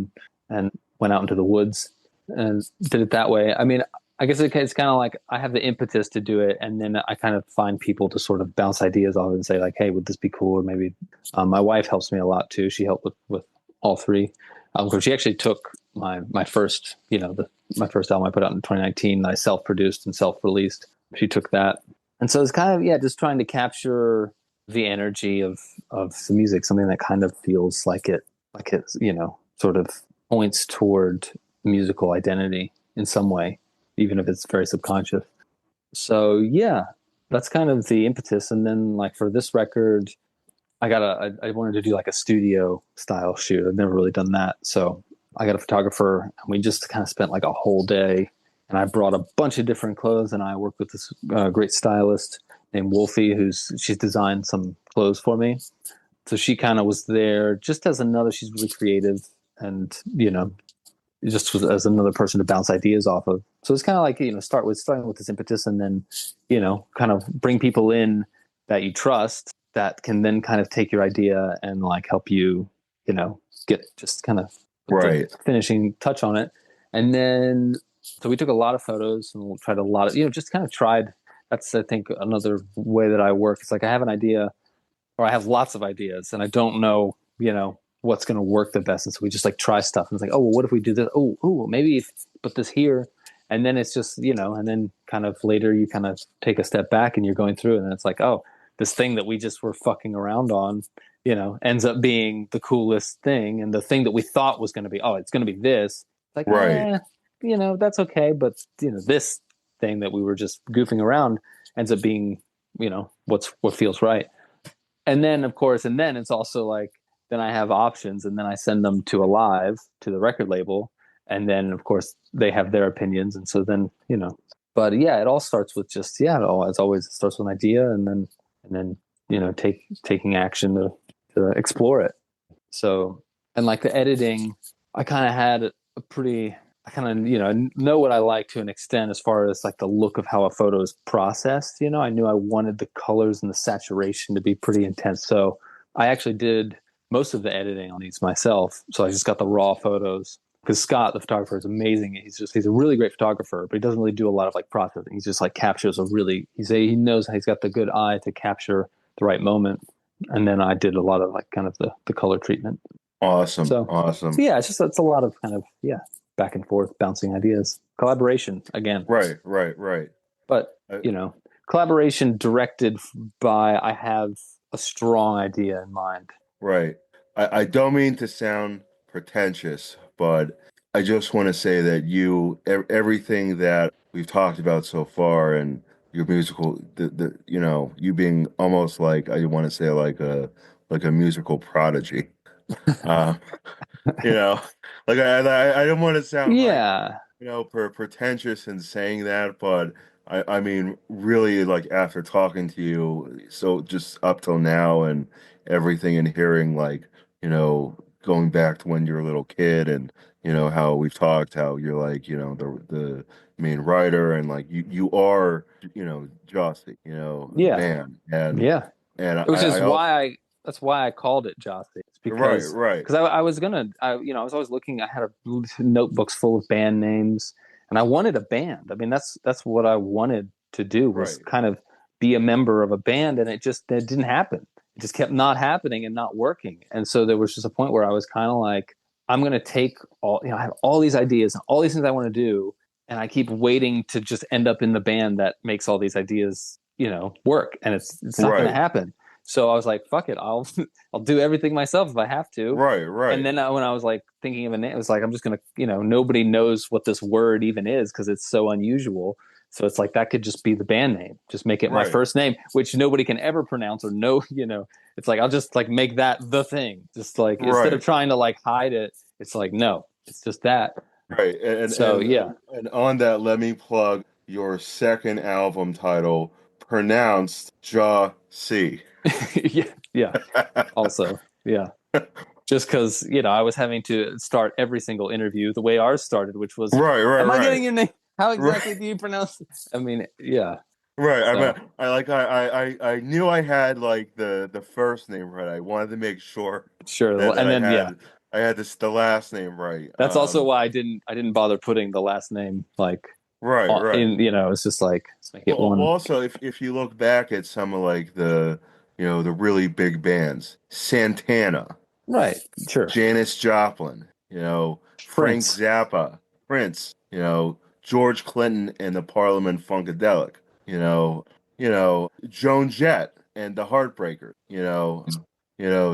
and went out into the woods and did it that way. I mean, I guess it's kind of like I have the impetus to do it, and then I kind of find people to sort of bounce ideas off and say like, hey, would this be cool? Or maybe my wife helps me a lot too. She helped with all three. Because she actually took my first, my first album I put out in 2019 that I self-produced and self-released. She took that, and so it's kind of, yeah, just trying to capture the energy of the music, something that kind of feels like it sort of points toward musical identity in some way, even if it's very subconscious. So yeah, that's kind of the impetus. And then like for this record, I wanted to do like a studio style shoot. I've never really done that. So I got a photographer and we just kind of spent like a whole day, and I brought a bunch of different clothes, and I worked with this great stylist named Wolfie, she's designed some clothes for me. So she kind of was there just as another, she's really creative, and, just was as another person to bounce ideas off of. So it's kind of like, starting with this impetus, and then, kind of bring people in that you trust, that can then kind of take your idea and like help you, get just kind of put the Right. finishing touch on it. And then, so we took a lot of photos and we tried a lot of, just kind of tried. That's, I think, another way that I work. It's like I have an idea or I have lots of ideas and I don't know, what's going to work the best. And so we just like try stuff and it's like, oh, well, what if we do this? Oh, maybe if put this here. And then it's just, and then kind of later you kind of take a step back and you're going through and it's like, oh, this thing that we just were fucking around on, ends up being the coolest thing. And the thing that we thought was going to be, oh, it's going to be this. Like, Right. that's okay. But, this thing that we were just goofing around ends up being, what feels right. And then, of course, and then it's also like, then I have options and then I send them to Alive, to the record label. And then, of course, they have their opinions. And so then, but yeah, it all starts with just, as always, it starts with an idea and then, taking action to explore it. So, and like the editing, I kind of had a pretty, I kind of, know what I like to an extent as far as like the look of how a photo is processed. I knew I wanted the colors and the saturation to be pretty intense. So I actually did most of the editing on these myself. So I just got the raw photos because Scott, the photographer, is amazing. He's a really great photographer, but he doesn't really do a lot of like processing. He just like captures he knows he's got the good eye to capture the right moment. And then I did a lot of like kind of the color treatment. Awesome. So, Awesome. so yeah, it's a lot of kind of, back and forth, bouncing ideas, collaboration again. Right. Right. Right. But, Uh, collaboration directed by, I have a strong idea in mind. right. I don't mean to sound pretentious, but I just want to say that everything that we've talked about so far and your musical, you being almost like, I want to say like a musical prodigy. Uh, you know, like I don't want to sound like, Yeah. pretentious in saying that, but I mean, really, like after talking to you, so just up till now and everything and hearing like, going back to when you were a little kid and, how we've talked, how you're like, the main writer and like you are, Jossie, the Yeah. band. And, Yeah. and Which is I also, that's why I called it Gyasi. It's right, because right, I was gonna, I was always looking. I had notebooks full of band names, and I wanted a band. I mean, that's what I wanted to do was right, kind of be a member of a band, and it didn't happen. It just kept not happening and not working. And so there was just a point where I was kind of like, I'm gonna take all, I have all these ideas, all these things I want to do, and I keep waiting to just end up in the band that makes all these ideas, work, and it's not gonna right, happen. So I was like, fuck it, I'll I'll do everything myself if I have to. right, And right, then when I was like thinking of a name, it was like I'm just gonna, nobody knows what this word even is because it's so unusual. So it's like that could just be the band name. Just make it my right, first name, which nobody can ever pronounce or know. It's like I'll just like make that the thing. Just like instead of right. trying to like hide it, it's like no, it's just that. Right. And So and yeah, and on that, let me plug your second album title, pronounced Jossie. yeah, yeah. Also, yeah. Just because I was having to start every single interview the way ours started, which was, Right, right, "Am I right. getting your name? How Right. exactly do you pronounce it?" I mean, yeah. Right. I mean, So I knew I had like the first name right. I wanted to make sure sure, that and then yeah, I had the last name right. that's also why I didn't bother putting the last name like Right, right. in. It's just like let's make Well, it one. also, if you look back at some of like the really big bands, Santana, Right. Sure. Janis Joplin, Frank Prince. Zappa, Prince, George Clinton and the Parliament Funkadelic, Joan Jett and the Heartbreakers,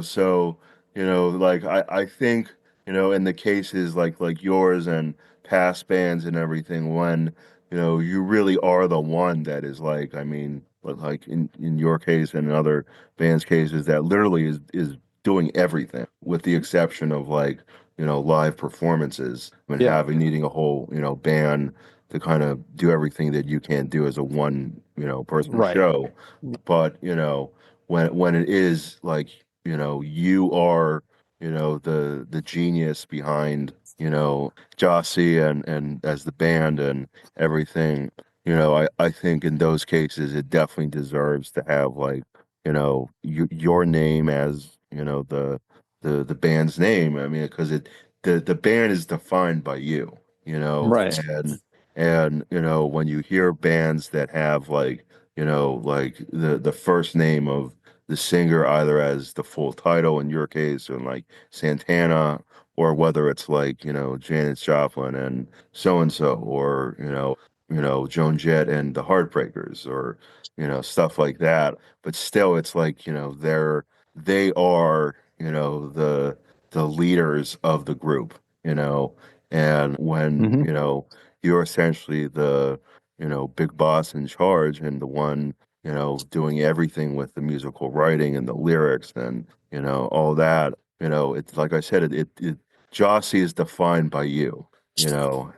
so, like I think, in the cases like yours and past bands and everything, when, you really are the one that is like, I mean, but like in your case and in other bands' cases, that literally is doing everything with the exception of like, live performances and Yeah. needing a whole, band to kind of do everything that you can't do as a one, person Right. show. But, when it is like, you are, the genius behind, Jossie and as the band and everything, I think in those cases it definitely deserves to have like, your name as, the band's name. I mean, because the band is defined by you, Right. and when you hear bands that have like, like the first name of the singer either as the full title in your case, or like Santana, or whether it's like, Janis Joplin and so and so, or Joan Jett and the Heartbreakers, or stuff like that. But still, it's like, they are, the leaders of the group, and when, Hmm. you're essentially the, big boss in charge, and the one, doing everything with the musical writing and the lyrics, and, all that, it's like I said, Jossie is defined by you,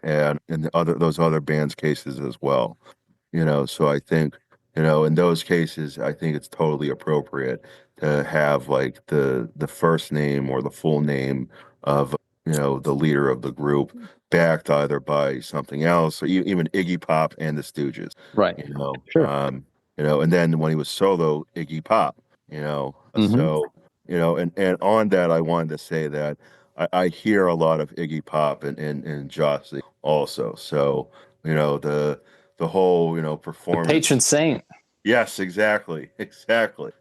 and in those other bands' cases as well. So I think, in those cases, I think it's totally appropriate to have like the first name or the full name of, the leader of the group, backed either by something else, or even Iggy Pop and the Stooges, Right. you know, Sure. um, and then when he was solo, Iggy Pop, Hmm. so, and on that, I wanted to say that I hear a lot of Iggy Pop and Jossie also. So, the whole, The patron performance. saint. Yes, exactly. Exactly.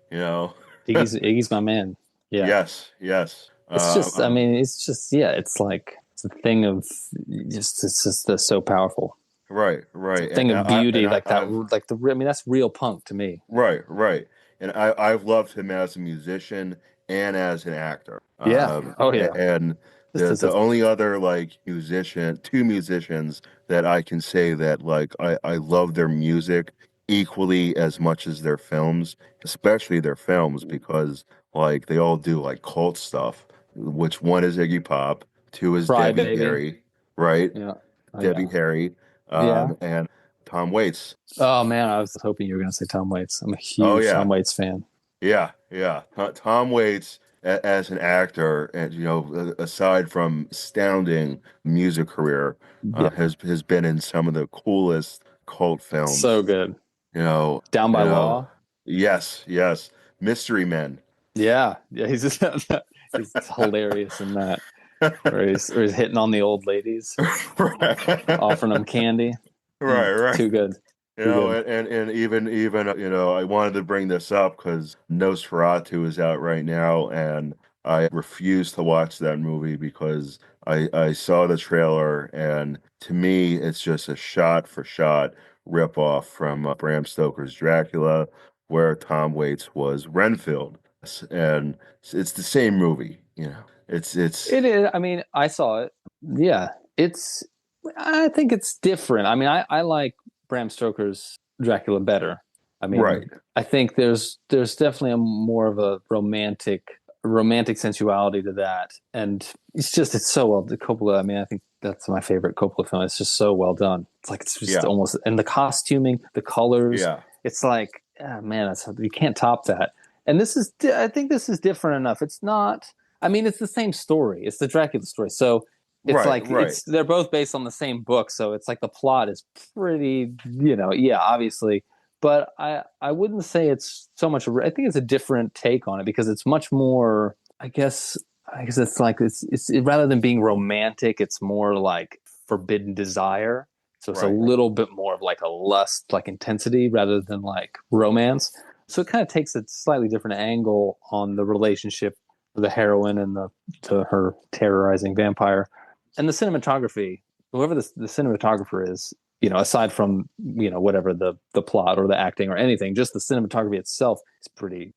Iggy's my man. Yeah. Yes, yes. It's just, I mean, it's just, yeah, it's like, it's a thing of it's just so powerful. Right, It's a right. thing of beauty, like that, I've like I mean, that's real punk to me. right, right. And I've loved him as a musician and as an actor. Yeah. Oh, yeah. And Just as the a, only other like two musicians that I can say that like I love their music equally as much as their films, especially their films, because like they all do like cult stuff, which one is Iggy Pop, two is Cry Debbie Baby. Harry, right? Yeah. Oh, Debbie yeah. Harry, Yeah. and Tom Waits. Oh, man. I was hoping you were going to say Tom Waits. I'm a Oh huge Tom yeah. Waits fan. Yeah, yeah. Tom Waits as an actor, and aside from astounding music career, Yeah. has been in some of the coolest cult So films. good. You know, Down you by know. Law. Yes, yes. Mystery Men. Yeah. Yeah. He's just, he's hilarious in that, where he's hitting on the old ladies, Right, offering them candy. right, right. Too good. Too good. And even I wanted to bring this up because Nosferatu is out right now, and I refuse to watch that movie because I saw the trailer, and to me it's just a shot for shot ripoff from Bram Stoker's Dracula, where Tom Waits was Renfield, and it's the same movie. It's It is. I mean, I saw it. Yeah, it's. I think it's different. I mean, I like Bram Stoker's Dracula better. I right, mean, I think there's definitely a more of a romantic sensuality to that, and it's so well. The Coppola. I mean, I think that's my favorite Coppola film. It's just so well done. It's like it's just yeah, almost, and the costuming, the colors. yeah, It's like, man, you can't top that. And I think this is different enough. It's not. I mean, it's the same story. It's the Dracula story. So it's right, like right, they're both based on the same book. So it's like the plot is pretty, yeah, obviously. But I wouldn't say it's so much. I think it's a different take on it because it's much more. I guess it's like it's rather than being romantic, it's more like forbidden desire. So it's a right. little bit more of like a lust, like intensity, rather than like romance. So it kind of takes a slightly different angle on the relationship of the heroine and the to her terrorizing vampire, and the cinematography. Whoever the cinematographer is, aside from whatever the plot or the acting or anything, just the cinematography itself is pretty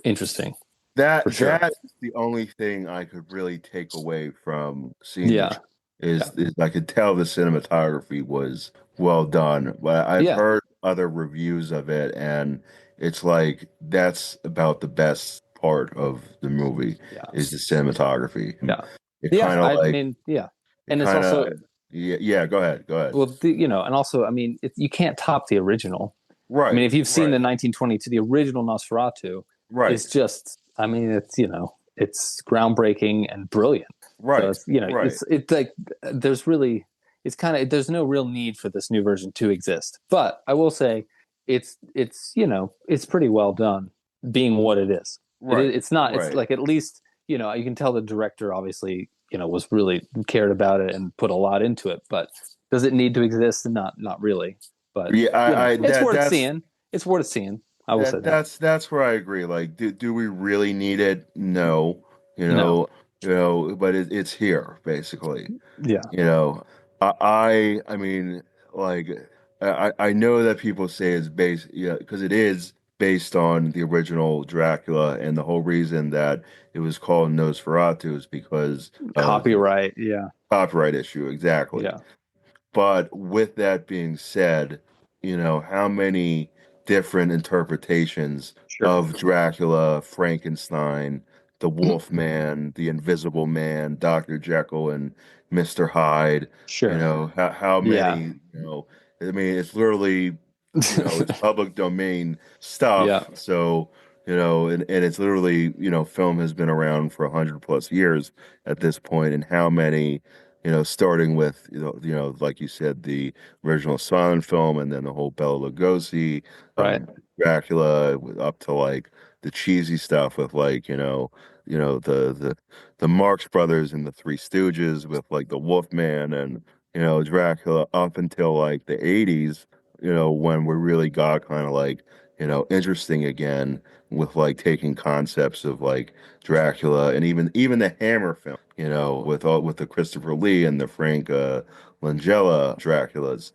interesting for sure. That's the only thing I could really take away from seeing Yeah, yeah, is I could tell the cinematography was well done. But I've yeah, heard other reviews of it, and it's like that's about the best part of the movie yeah, is the cinematography. yeah, It yeah. kind of I like mean, yeah, it and it's kind also of yeah, yeah, go ahead, go ahead. well, and also, I mean, you can't top the original. I mean, Right, if you've seen right, the 1922, the original Nosferatu right, is just, I mean, it's groundbreaking and brilliant. So right, it's, right. it's like there's really, it's kind of, there's no real need for this new version to exist. But I will say, it's pretty well done. being what it is. Right, It's not. It's right. like, at least, you can tell the director obviously, was really cared about it and put a lot into it. But does it need to exist? Not really. But Yeah, I it's that worth that's seeing. It's worth seeing. I will say that. that's where I agree. Like, do we really need it? No, you No. know, but it's here basically. Yeah. You know, I mean, like, I know that people say it's based, yeah, because it is based on the original Dracula, and the whole reason that it was called Nosferatu is because of the Copyright. Yeah. copyright issue, exactly. Yeah. But with that being said, how many different interpretations Sure. of Dracula, Frankenstein, the Wolfman, the Invisible Man, Dr. Jekyll and Mr. Hyde, Sure. how Yeah. many, I mean, it's literally, it's public domain Yeah. stuff. So, and it's literally, film has been around for 100 plus years at this point, and how many starting with like you said, the original silent film, and then the whole Bela Lugosi, Right. Dracula, up to like the cheesy stuff with like the Marx Brothers and the Three Stooges with like the Wolfman and Dracula, up until like the '80s, when we really got kind of like interesting again with like taking concepts of like Dracula, and even the Hammer film, with the Christopher Lee and the Frank Langella Draculas,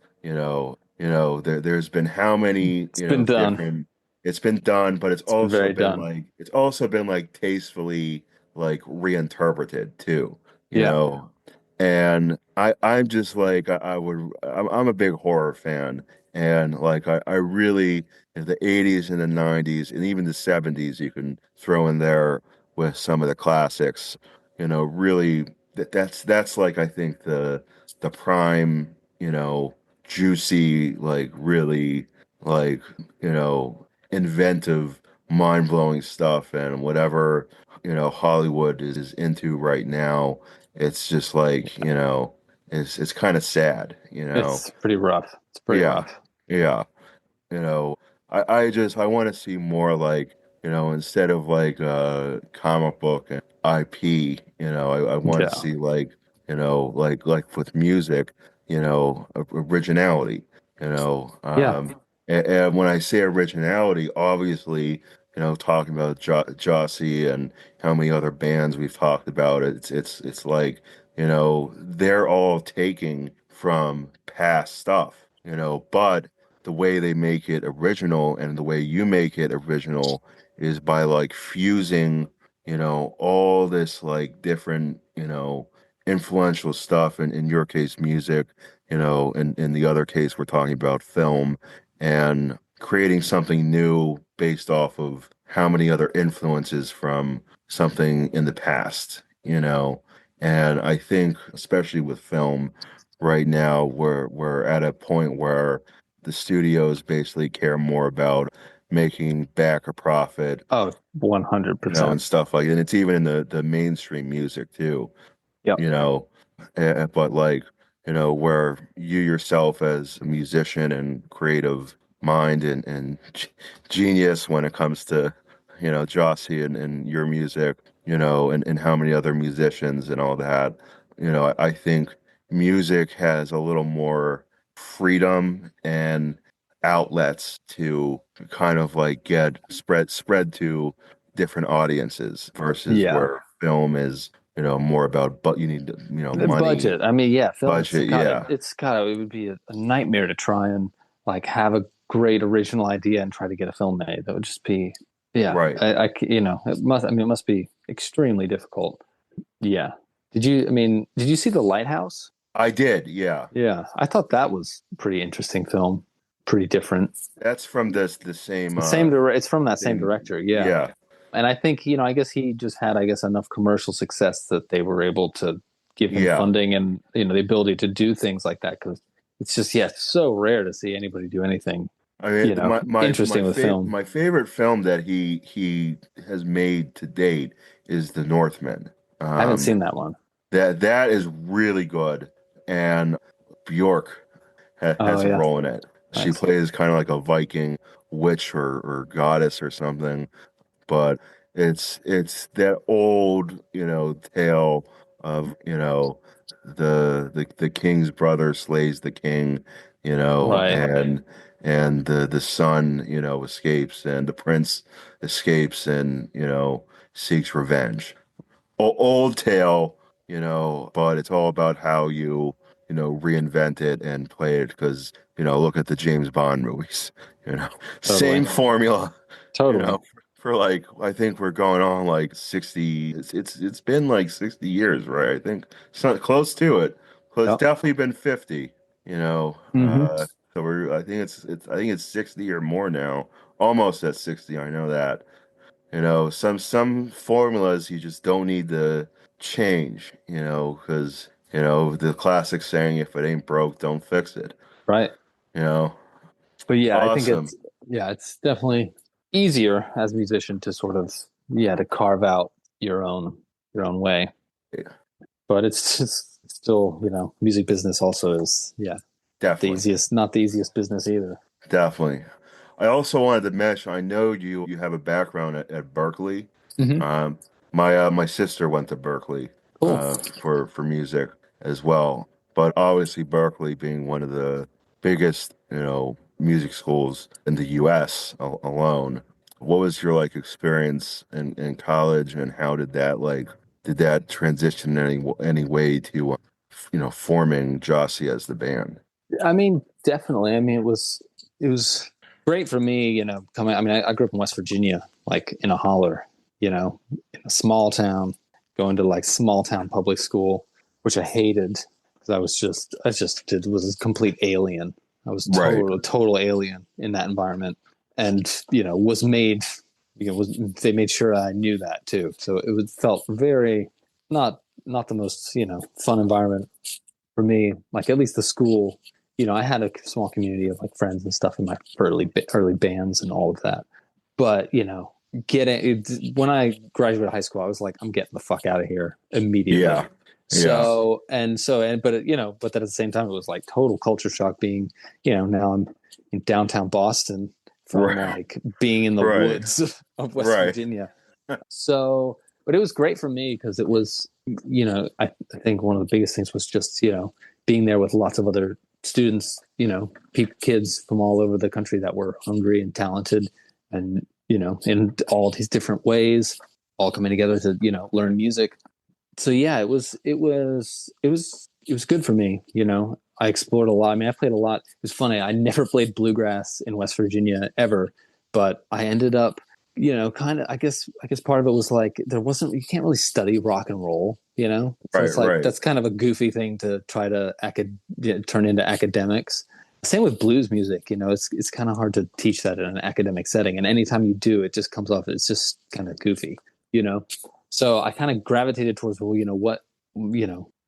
there's been how many, It's been done. different, it's been done, but It's been very done. it's also been like tastefully like reinterpreted too, you Yeah. know. And I'm just like I'm a big horror fan, and like I really, in the '80s and the '90s and even the '70s, you can throw in there with some of the classics, really, that's like, I think, the prime, juicy, like really, like, inventive, mind-blowing stuff. And whatever, Hollywood is into right now, it's just like, it's kind of sad, It's pretty rough. It's pretty yeah, rough. yeah. You know, I want to see more like, instead of like comic book and IP, I want to Yeah. see like, like with music, originality, you know. Yeah. And when I say originality, obviously, talking about Jossie and how many other bands we've talked about, it's like, they're all taking from past stuff, but the way they make it original and the way you make it original is by like fusing, all this like different, influential stuff, and in your case, music, in the other case, we're talking about film, and creating something new based off of how many other influences from something in the past, And I think, especially with film right now, we're at a point where the studios basically care more about making back a profit, Oh, and 100%. stuff like, and it's even in the mainstream music too, Yep. you know. But like, where you yourself as a musician and creative mind and genius when it comes to, Jossie and your music, and how many other musicians and all that, I think music has a little more freedom and outlets to kind of like get spread to different audiences, versus Yeah. where film is, more about, but you need, The money, budget. I mean, yeah, film. budget. Yeah, It would be a nightmare to try and like have a great original idea and try to get a film made. That would just be, yeah. right. It must. I mean, it must be extremely difficult. Yeah. I mean, did you see The Lighthouse? I did. Yeah, Yeah, I thought that was a pretty interesting film. Pretty different. that's from the same It's from that same same. director. Yeah. Yeah, And I think, I guess he just had, I guess, enough commercial success that they were able to give him yeah. funding and, the ability to do things like that. Cause it's just, yeah, it's so rare to see anybody do anything, I mean, interesting with film. my favorite film that he has made to date is The Northman. I haven't Um, seen that one. that is really good, and Bjork Oh, has a yeah. role in it. She Nice. plays kind of like a Viking witch or goddess or something. but it's that old, tale of, the king's brother slays the king, Right. and the son, escapes, and the prince escapes, and, seeks revenge. Old tale, but it's all about how reinvent it and play it, because, look at the James Bond movies, same Totally. formula, you Totally. know, for like, I think we're going on like 60, it's been like 60 years, right? I think it's not close to it. Well, it's Yep. definitely been 50, you know. Hmm. So I think it's 60 or more now. Almost at 60, I know that. Some formulas you just don't need to change, because the classic saying, if it ain't broke, don't fix it. Right. You know, But yeah, I think awesome. it's definitely easier as a musician to sort of, to carve out your own way. Yeah, But it's just still, music business also is, definitely. not the easiest business either. Definitely. I also wanted to mention, I know you have a background at Berklee. Hmm. Um, my sister went to Berklee Cool. for music as well. But obviously Berklee being one of the biggest, music schools in the US alone. What was your like experience in college, and how did that transition in any way to forming Jossie as the band? I mean, definitely. I mean, it was great for me, coming. I mean, I grew up in West Virginia, like in a holler, in a small town, going to like small town public school, which I hated because I just was a complete alien. I was Right. total alien in that environment, and was made, they made sure I knew that too. So felt very not not the most fun environment for me, like at least the school, I had a small community of like friends and stuff in my early bands and all of that. But when I graduated high school, I was like, I'm getting the fuck out of here immediately. Yeah. Yeah. But at the same time, it was like total culture shock being, now I'm in downtown Boston from Right. like being in the Right. woods of West Right. Virginia. So, but it was great for me because it was, I think one of the biggest things was just, being there with lots of other students, kids from all over the country that were hungry and talented and, in all these different ways, all coming together to, learn music. So yeah, it was good for me. I explored a lot. I mean, I played a lot. It was funny. I never played bluegrass in West Virginia ever, but I ended up, kind of. I guess part of it was like there wasn't. You can't really study rock and roll, So Right. it's like Right. that's kind of a goofy thing to try to turn into academics. Same with blues music. It's kind of hard to teach that in an academic setting, and anytime you do, it just comes off. It's just kind of goofy, you know. So I kind of gravitated towards, well,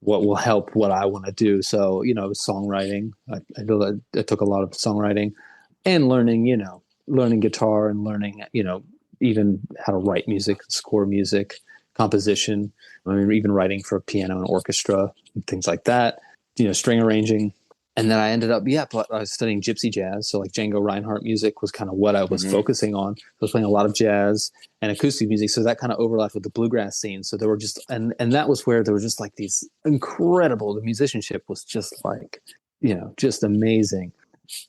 what will help what I want to do. So, songwriting. I took a lot of songwriting and learning guitar and learning, even how to write music, score music, composition. I mean, even writing for piano and orchestra and things like that, string arranging. And then I ended up, I was studying gypsy jazz. So like Django Reinhardt music was kind of what I was Hmm. focusing on. I was playing a lot of jazz and acoustic music. So that kind of overlapped with the bluegrass scene. So there were just, and that was where there were just like these incredible, the musicianship was just like, just amazing.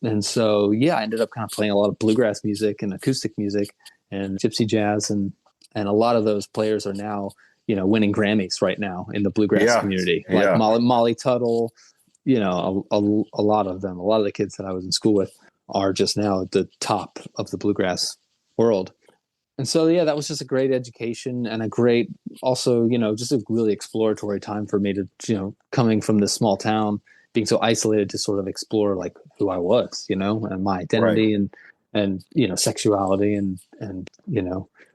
And so, I ended up kind of playing a lot of bluegrass music and acoustic music and gypsy jazz. And a lot of those players are now, winning Grammys right now in the bluegrass Yeah. community, like Yeah. Molly Tuttle, a lot of them, a lot of the kids that I was in school with are just now at the top of the bluegrass world. And so, that was just a great education and a great, also, just a really exploratory time for me to, coming from this small town, being so isolated to sort of explore like who I was, and my Right. identity and, sexuality and,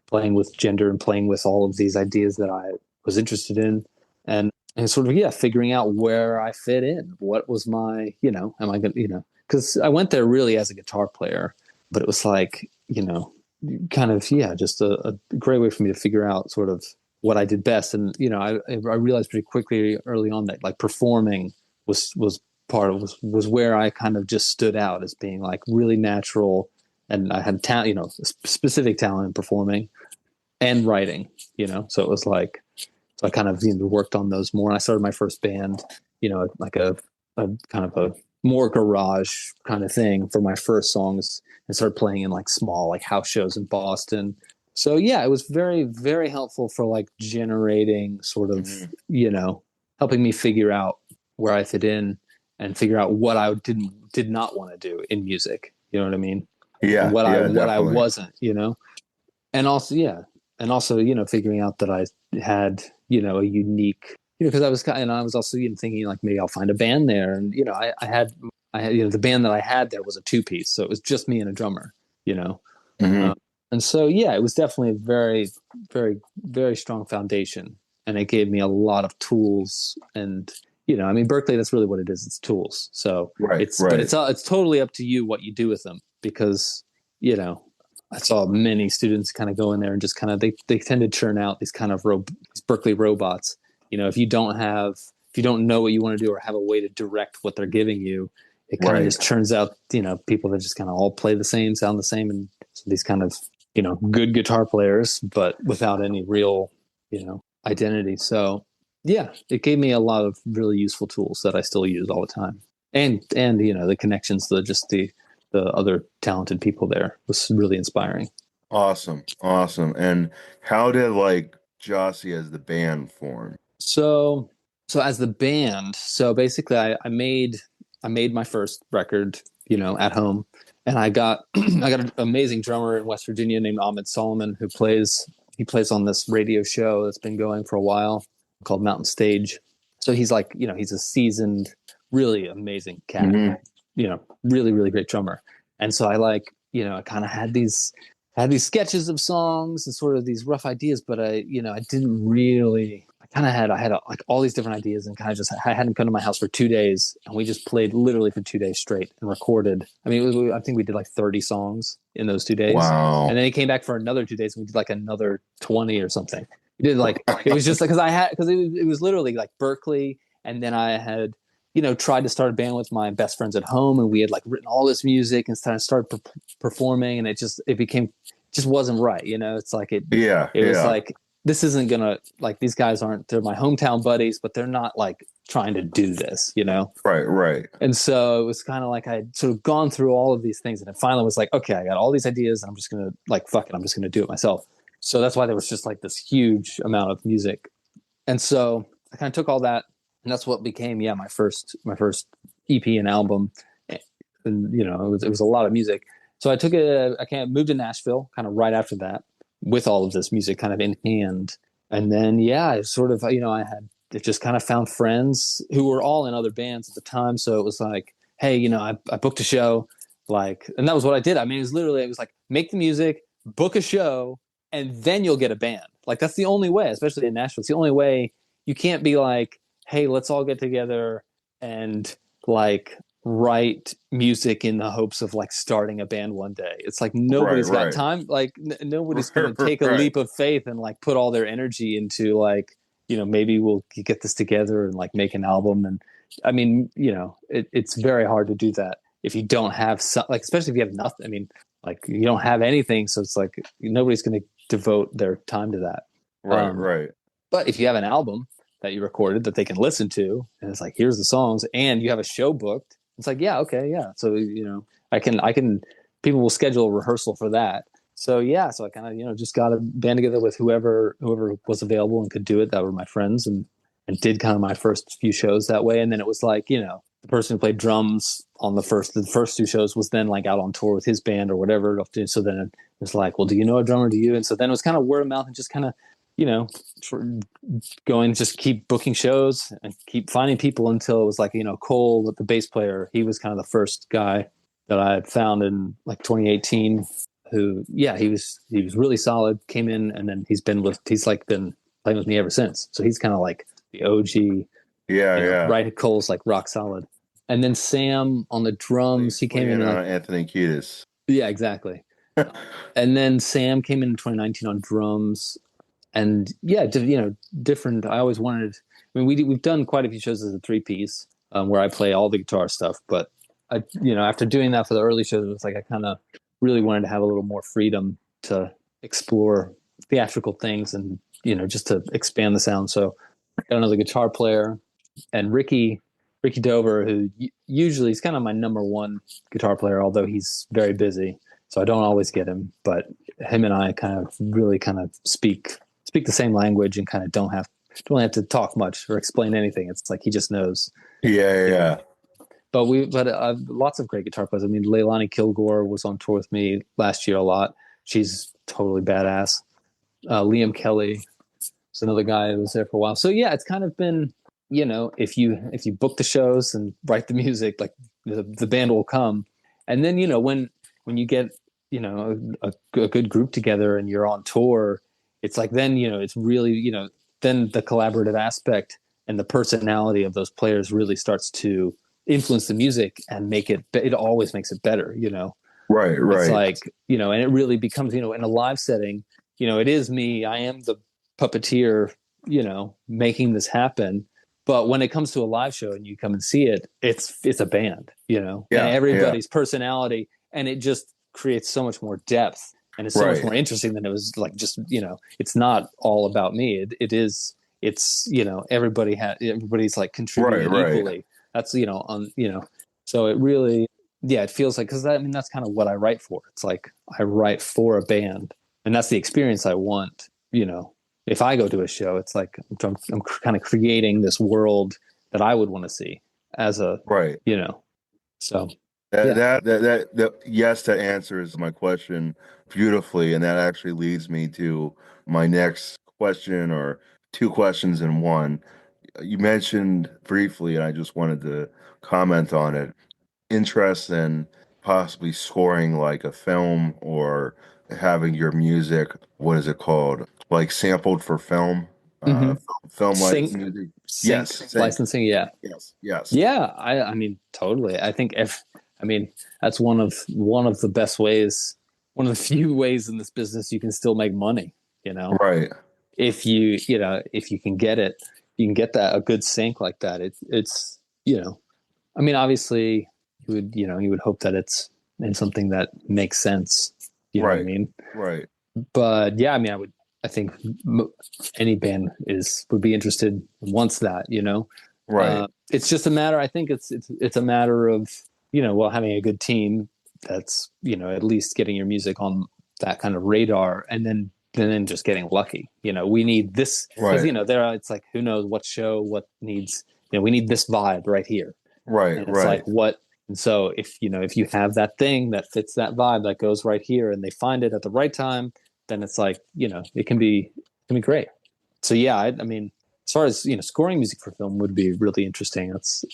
playing with gender and playing with all of these ideas that I was interested in. And sort of, figuring out where I fit in. What was my, am I going to, because I went there really as a guitar player, but it was like, kind of just a great way for me to figure out sort of what I did best. And I realized pretty quickly early on that like performing was part of was where I kind of just stood out as being like really natural, and I had talent, specific talent in performing. and writing, so it was like, so I kind of worked on those more. And I started my first band, like a kind of a more garage kind of thing for my first songs, and started playing in like small like house shows in Boston. So yeah, it was very, very helpful for like generating sort of, Hmm. helping me figure out where I fit in and figure out what I did not want to do in music. You know what I mean? And Yeah, yeah, what I definitely. wasn't, and also yeah, and also figuring out that I had a unique, because I was kind, and I was also thinking like maybe I'll find a band there, and I had the band that I had there was a two piece, so it was just me and a drummer, you know, Hmm. and so yeah, it was definitely a very, very, very strong foundation, and it gave me a lot of tools. And I mean, Berklee, that's really what it is. It's tools. So Right, but right. it's totally up to you what you do with them, because you know I saw many students kind of go in there and just kind of they tend to churn out these kind of these Berklee robots. If you don't know what you want to do or have a way to direct what they're giving you, it kind of Right. just churns out people that just kind of all play the same, sound the same, and so these kind of good guitar players, but without any real identity. So yeah, it gave me a lot of really useful tools that I still use all the time, and the connections, the other talented people there was really inspiring. Awesome. Awesome. And how did like Jossie as the band form? So as the band, so basically I made my first record, at home, and I got I got an amazing drummer in West Virginia named Ahmed Solomon, who plays on this radio show that's been going for a while called Mountain Stage. So he's like, he's a seasoned, really amazing cat, Hmm. really, really great drummer. And so I like, I kind of had these sketches of songs and sort of these rough ideas, but I didn't really. I had like all these different ideas, and kind of just I hadn't come to my house for 2 days, and we just played literally for 2 days straight and recorded. I mean, I think we did like 30 songs in those 2 days, and Wow. then he came back for another 2 days, and we did like another 20 or something. We did like it was just like because it was literally like Berklee, and then I had tried to start a band with my best friends at home, and we had like written all this music and started performing, and it became just wasn't right. It's like Yeah, it was yeah. like this isn't gonna, like, these guys aren't, they're my hometown buddies, but they're not like trying to do this. Right, right. And so it was kind of like I had sort of gone through all of these things, and it finally was like, okay, I got all these ideas, and I'm just gonna, like, fuck it, I'm just gonna do it myself. So that's why there was just like this huge amount of music. And so I kind of took all that, and that's what became, yeah, my first EP and album. And it was a lot of music. So I kind of moved to Nashville kind of right after that, with all of this music kind of in hand. And then yeah, I sort of, I had just kind of found friends who were all in other bands at the time. So it was like, hey, I booked a show, like, and that was what I did. I mean, it was like, make the music, book a show, and then you'll get a band. Like, that's the only way, especially in Nashville. It's the only way. You can't be like, hey, let's all get together and like write music in the hopes of like starting a band one day. It's like Right, nobody's got right. time. Like nobody's going to Right, take a right. leap of faith and like put all their energy into like, maybe we'll get this together and like make an album. And I mean, it's very hard to do that if you don't have some, like, especially if you have nothing. I mean, like, you don't have anything. So it's like nobody's going to devote their time to that. Right, Um, right. but if you have an album that you recorded that they can listen to, and it's like, here's the songs, and you have a show booked, it's like, yeah, okay, yeah. So I can. People will schedule a rehearsal for that. So yeah, so I kind of just got a band together with whoever was available and could do it. That were my friends, and did kind of my first few shows that way. And then it was like, the person who played drums on the first two shows was then like out on tour with his band or whatever. So then it was like, well, do you know a drummer? Do you? And so then it was kind of word of mouth, and just kind of you know going, just keep booking shows and keep finding people until it was like, Cole, with the bass player, he was kind of the first guy that I had found in like 2018, who, yeah, he was really solid, came in, and then he's like been playing with me ever since. So he's kind of like the OG, Yeah, yeah. right? Cole's like rock solid. And then Sam on the drums, he came in Playing like, Anthony Kiedis. yeah, exactly. And then Sam came in 2019 on drums, and yeah, different. I always wanted. I mean, we've done quite a few shows as a three piece, where I play all the guitar stuff. But after doing that for the early shows, it was like I kind of really wanted to have a little more freedom to explore theatrical things, and just to expand the sound. So got another guitar player, and Ricky Dover, who usually is kind of my number one guitar player, although he's very busy, so I don't always get him. But him and I kind of really kind of speak the same language, and kind of don't have to talk much or explain anything. It's like he just knows, Yeah, you know. yeah. But lots of great guitar players. I mean, Leilani Kilgore was on tour with me last year a lot. She's totally badass. Liam Kelly is another guy who was there for a while. So yeah, it's kind of been, if you book the shows and write the music, like the band will come. And then when you get a good group together and you're on tour, it's like then it's really then the collaborative aspect and the personality of those players really starts to influence the music and it always makes it better. Right, It's right. like, and it really becomes, in a live setting, it is me. I am the puppeteer, making this happen. But when it comes to a live show and you come and see it, it's a band, and Yeah, yeah. everybody's personality, and it just creates so much more depth, and it's so much Right. more interesting than it was like just, it's not all about me. It's, everybody's like Right, contributing right. equally. That's, so it really, yeah, it feels like, because that's kind of what I write for. It's like I write for a band, and that's the experience I want. If I go to a show, it's like I'm kind of creating this world that I would want to see as a, Right. you know. So That, yeah. that that that that yes, that answers my question beautifully, and that actually leads me to my next question, or two questions in one. You mentioned briefly, and I just wanted to comment on it, interest in possibly scoring like a film, or having your music, what is it called? Like sampled for film, Hmm. film like Sync, music. Yes, sync sync. licensing. Yeah. Yes, yes. Yeah. I mean, totally. I think I mean, that's one of the best ways, one of the few ways in this business you can still make money, you know, Right, if you can get it, you can get that a good sync like that. It's, I mean, obviously you would hope that it's in something that makes sense. You know what I right, mean? right, But yeah, I mean, I think any band would be interested once that, right, it's just a matter. I think it's a matter of, well, having a good team that's, at least getting your music on that kind of radar, and then just getting lucky. We need this because, right, it's like, who knows what show, what needs, we need this vibe right here. right, And it's like, right, what? And so if you have that thing that fits that vibe that goes right here, and they find it at the right time, then it's like, it can be great. So yeah, I mean, as far as, scoring music for film would be really interesting. That's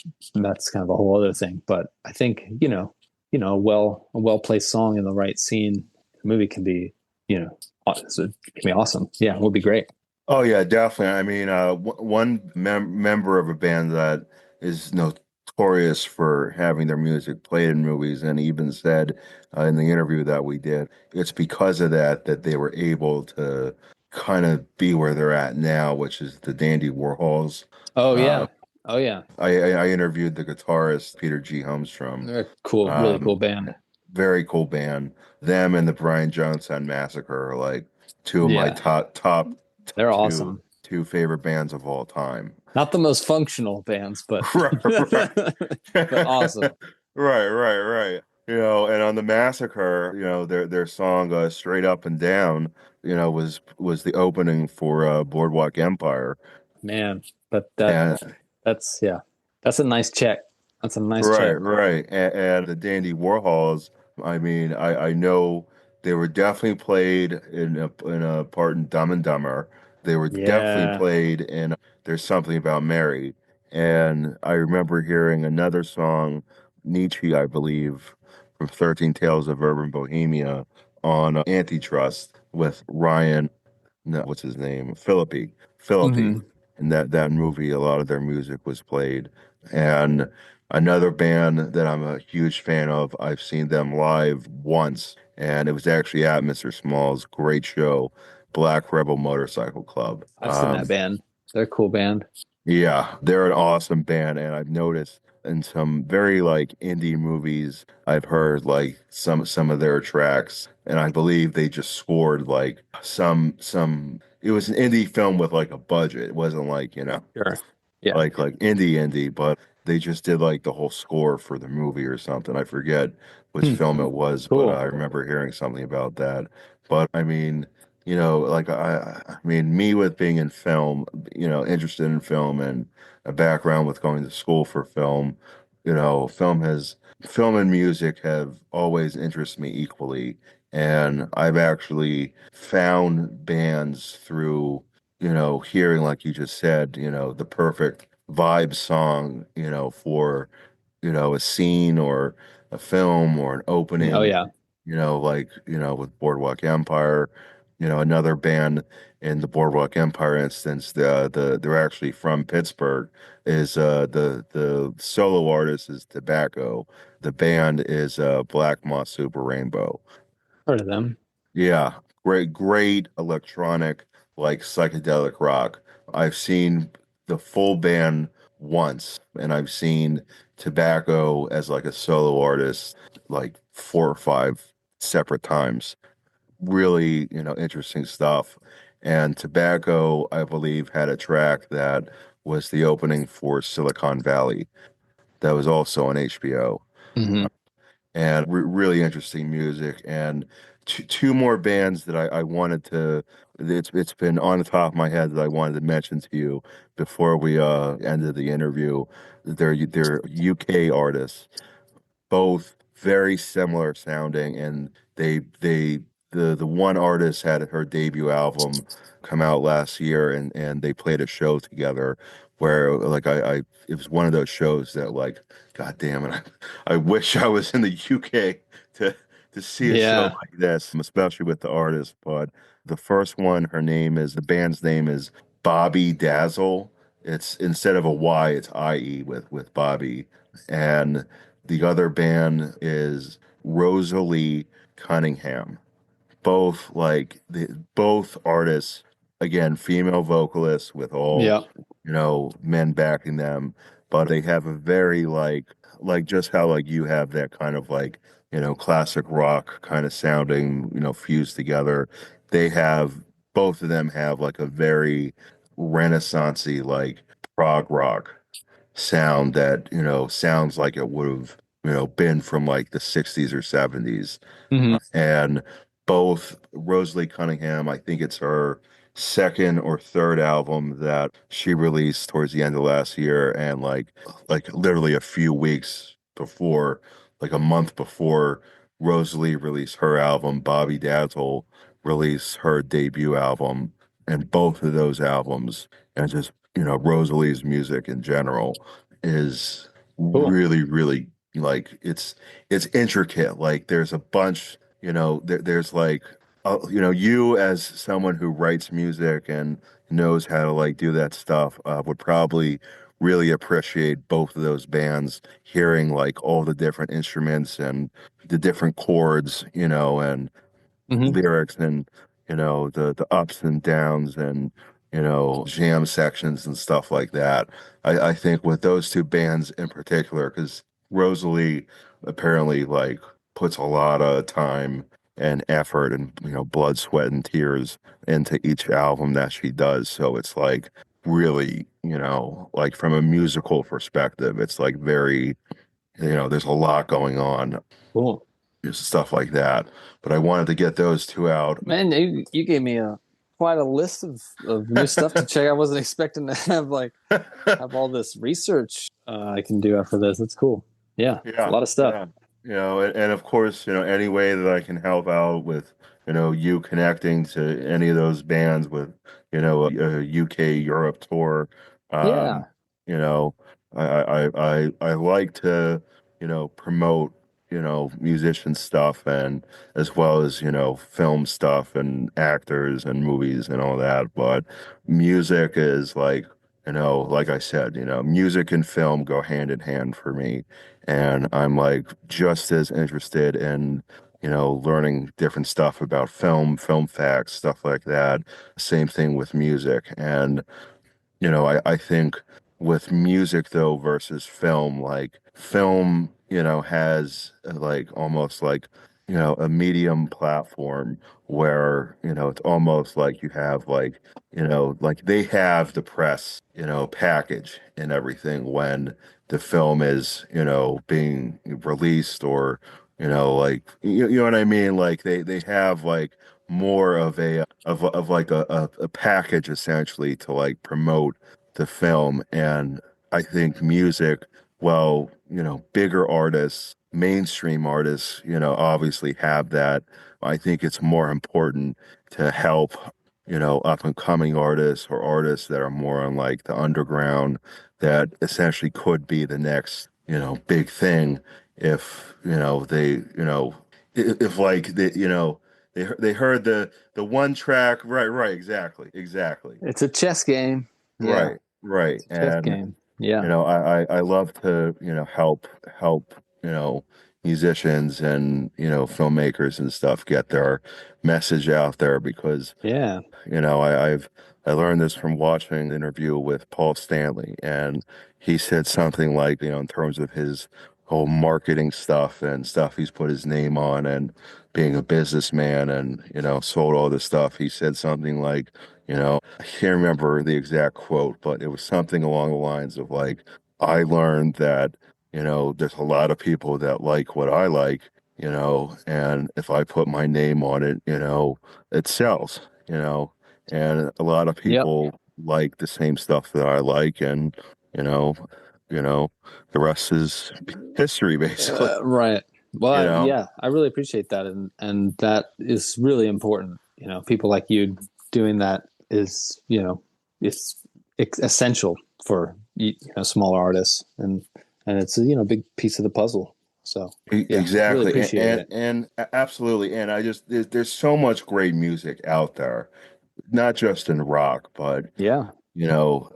kind of a whole other thing. But I think, a well placed song in the right scene, the movie can be, it can be awesome. Yeah, it would be great. Oh yeah, definitely. I mean, one member of a band that is notorious for having their music played in movies, and even said in the interview that we did, it's because of that they were able to kind of be where they're at now, which is the Dandy Warhols. Oh Uh, yeah. Oh yeah. I interviewed the guitarist Peter G. Holmstrom. They're a cool, really Um, cool band. Very cool band. Them and the Brian Jonestown Massacre are like two of my Yeah, top they're two awesome. two favorite bands of all time. Not the most functional bands, but Right, right. but awesome. Right, right, right. And on the Massacre, their song "Straight Up and Down," was the opening for Boardwalk Empire. Man, but that And that's yeah. That's a nice check. That's a nice right, check. right. And the Dandy Warhols, I mean, I know they were definitely played in a part in Dumb and Dumber. They were definitely Yeah. played in There's Something About Mary. And I remember hearing another song, Nietzsche, I believe, from 13 Tales of Urban Bohemia, on Antitrust with Ryan, no, what's his name? Philippi. Hmm. In that movie, a lot of their music was played. And another band that I'm a huge fan of, I've seen them live once, and it was actually at Mr. Small's great show, Black Rebel Motorcycle Club. I've seen that band. They're a cool band. Yeah, they're an awesome band, and I've noticed in some very like indie movies. I've heard like some of their tracks, and I believe they just scored like some. It was an indie film with like a budget. It wasn't like, Sure. Yeah. like indie, but they just did like the whole score for the movie or something. I forget which Hmm. film it was, but Cool. I remember hearing something about that. But I mean, like I mean, me with being in film, interested in film and a background with going to school for film, film and music have always interested me equally. And I've actually found bands through hearing, like you just said, the perfect vibe song, for, a scene or a film or an Oh opening, yeah. like, with Boardwalk Empire, another band in the Boardwalk Empire instance, they're actually from Pittsburgh, is the solo artist is Tobacco. The band is Black Moss Super Rainbow. Heard of them. Yeah, great electronic, like psychedelic rock. I've seen the full band once, and I've seen Tobacco as like a solo artist like four or five separate times. Really, interesting stuff. And Tobacco, I believe, had a track that was the opening for Silicon Valley that was also on HBO, Hmm. and really interesting music. And two more bands that I wanted to, it's been on the top of my head that I wanted to mention to you before we ended the interview. They're UK artists, both very similar sounding, and the one artist had her debut album come out last year, and they played a show together where like I it was one of those shows that like, god damn it, I wish I was in the UK to see a show Yeah. like this, especially with the artist. But the first one, the band's name is Bobby Dazzle. It's instead of a Y, it's IE with Bobby. And the other band is Rosalie Cunningham. Both artists, again, female vocalists with all, Yeah. men backing them, but they have a very like just how like you have that kind of like, classic rock kind of sounding, fused together. They have both of them have like a very renaissancey like prog rock sound that, sounds like it would have, been from like the 60s or 70s. Hmm. And both Rosalie Cunningham, I think it's her second or third album that she released towards the end of last year, and like literally a few weeks before, like a month before Rosalie released her album, Bobby Dazzle released her debut album, and both of those albums, and just, Rosalie's music in general is Cool. really like it's intricate. Like there's a bunch, there's like, you as someone who writes music and knows how to like do that stuff, would probably really appreciate both of those bands, hearing like all the different instruments and the different chords, and Hmm. lyrics, and the ups and downs, and jam sections and stuff like that. I think with those two bands in particular, because Rosalie apparently like puts a lot of time and effort and blood, sweat, and tears into each album that she does. So it's like really, like from a musical perspective, it's like very, there's a lot going on, Cool. just stuff like that. But I wanted to get those two out. Man, you gave me a quite a list of new stuff to check. I wasn't expecting to have all this research I can do after this. That's cool. Yeah, it's a Yeah, lot of stuff. yeah. And of course, any way that I can help out with, you connecting to any of those bands with, a UK Europe tour. Um, Yeah. you know, I like to, promote, musician stuff, and as well as, film stuff and actors and movies and all that. But music is like, like I said, music and film go hand in hand for me. And I'm like just as interested in, learning different stuff about film facts, stuff like that. Same thing with music. And, I think with music though versus film, like film, has like almost like, a medium platform where, it's almost like you have like, like they have the press, package and everything when the film is, being released or, like, you know what I mean? Like they have like more of of like a package essentially to like promote the film. And I think music, well, bigger artists, mainstream artists, obviously have that. I think it's more important to help, up and coming artists or artists that are more on like the underground that essentially could be the next, big thing if, if like they heard the one track, right, exactly. It's a chess game. Yeah, Right. it's a chess And game. Yeah, I love to, help, musicians and, filmmakers and stuff get their message out there because yeah, I learned this from watching an interview with Paul Stanley, and he said something like, in terms of his whole marketing stuff and stuff he's put his name on and being a businessman and, sold all this stuff. He said something like, I can't remember the exact quote, but it was something along the lines of like, I learned that, there's a lot of people that like what I like, and if I put my name on it, it sells, and a lot of yep. people like the same stuff that I like, and you know, you know, the rest is history, basically. Right. Well, You know, yeah, I really appreciate that, and that is really important. People like you doing that is, it's essential for smaller artists, and it's a big piece of the puzzle. So yeah, really Exactly, appreciate it. absolutely, and I just there's so much great music out there, not just in rock, but Yeah.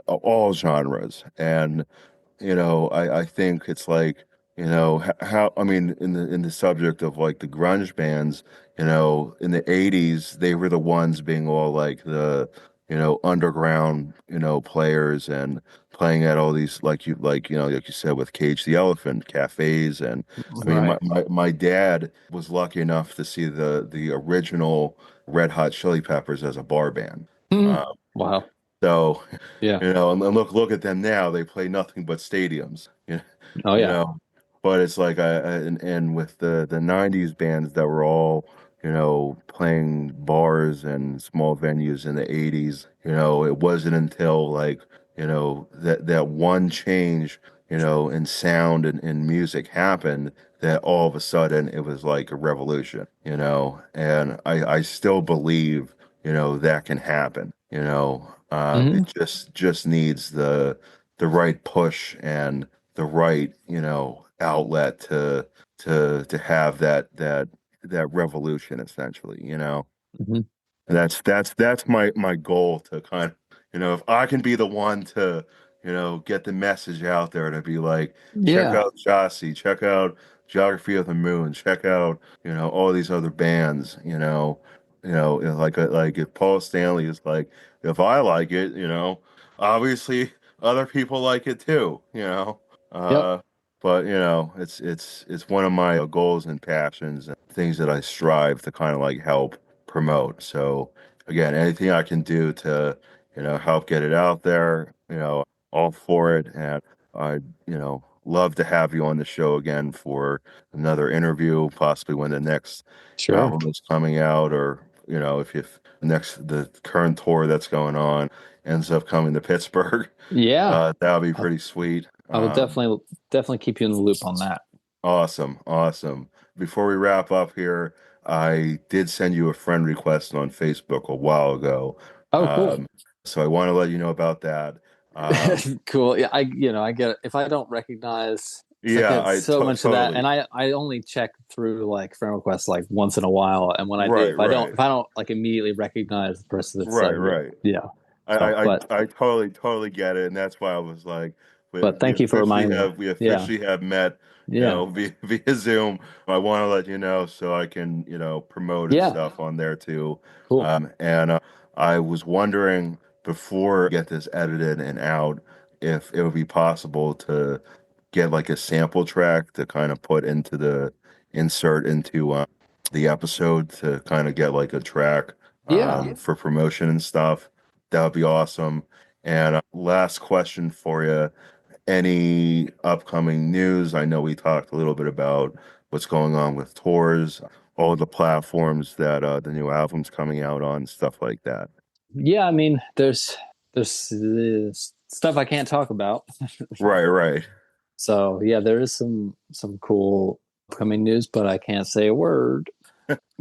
all genres, and I think it's like, how, I mean, in the subject of like the grunge bands, in the 80s, they were the ones being all like the, underground, players and playing at all these, like you said, with Cage the Elephant cafes. And I mean, Right. my dad was lucky enough to see the original Red Hot Chili Peppers as a bar band. Hmm. Uh, Wow. so Yeah. and look at them now. They play nothing but stadiums. Oh You yeah. know. But it's like and with the '90s bands that were all playing bars and small venues in the '80s. It wasn't until like that one change in sound and music happened that all of a sudden it was like a revolution. And I still believe that can happen. It Hmm. just needs the right push and the right, outlet to have that revolution essentially. Hmm. And that's my goal to kind of, if I can be the one to, get the message out there to be like, check Yeah. out Jossie, check out Geography of the Moon, check out, all these other bands, like if Paul Stanley is like, if I like it, obviously other people like it too, Yep. uh, but it's one of my goals and passions and things that I strive to kind of like help promote. So again, anything I can do to, help get it out there, all for it. And I, love to have you on the show again for another interview, possibly when the next Sure. album is coming out, or if the current tour that's going on ends up coming to Pittsburgh, Yeah. that would be I'll, pretty sweet. I will definitely keep you in the loop on that. Awesome. Before we wrap up here, I did send you a friend request on Facebook a while ago. Oh, cool. Um, so I want to let you know about that. Um, Cool. Yeah, I get it. If I don't recognize, because I yeah, get I so much of that, and totally. I only check through like friend requests like once in a while, and when I do, Right, if I don't right, if I don't like immediately recognize the person that right, sends it, right. yeah. I, So, I, I but I totally get it, and that's why I was like, but thank you for reminding me. we Yeah. officially have met, Yeah. via Zoom. I want to let you know so I can, promote and Yeah. stuff on there too. Cool. And I was wondering before I get this edited and out, if it would be possible to get like a sample track to kind of put into the insert into the episode to kind of get like a track Yeah. for promotion and stuff. That would be awesome. And last question for you. Any upcoming news? I know we talked a little bit about what's going on with tours, all the platforms that the new album's coming out on, stuff like that. Yeah, I mean, there's stuff I can't talk about. Right, right. So yeah, there is some cool upcoming news, but I can't say a word.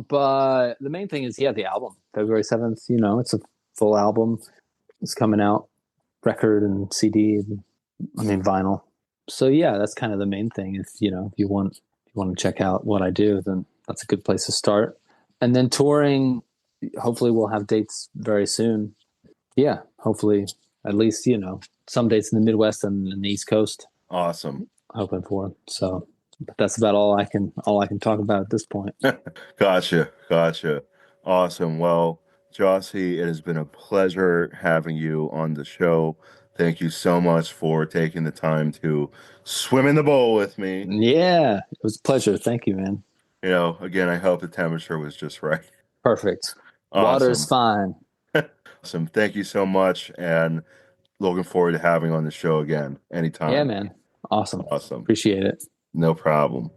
But the main thing is, yeah, the album, February 7th. You know, it's a full album. It's coming out, record and CD. And, I mean, vinyl. So yeah, that's kind of the main thing. If you want to check out what I do, then that's a good place to start. And then touring, hopefully we'll have dates very soon. Yeah, hopefully at least, some dates in the Midwest and in the East Coast, Awesome. hoping for. So but that's about all I can talk about at this point. Gotcha, gotcha. Awesome. Well, Jossie, it has been a pleasure having you on the show. Thank you so much for taking the time to swim in the bowl with me. Yeah, it was a pleasure. Thank you, man. Again, I hope the temperature was just right. Perfect. Water is Awesome. fine. Awesome. Thank you so much, and looking forward to having you on the show again Yeah, anytime. man. Awesome. Awesome. Appreciate it. No problem.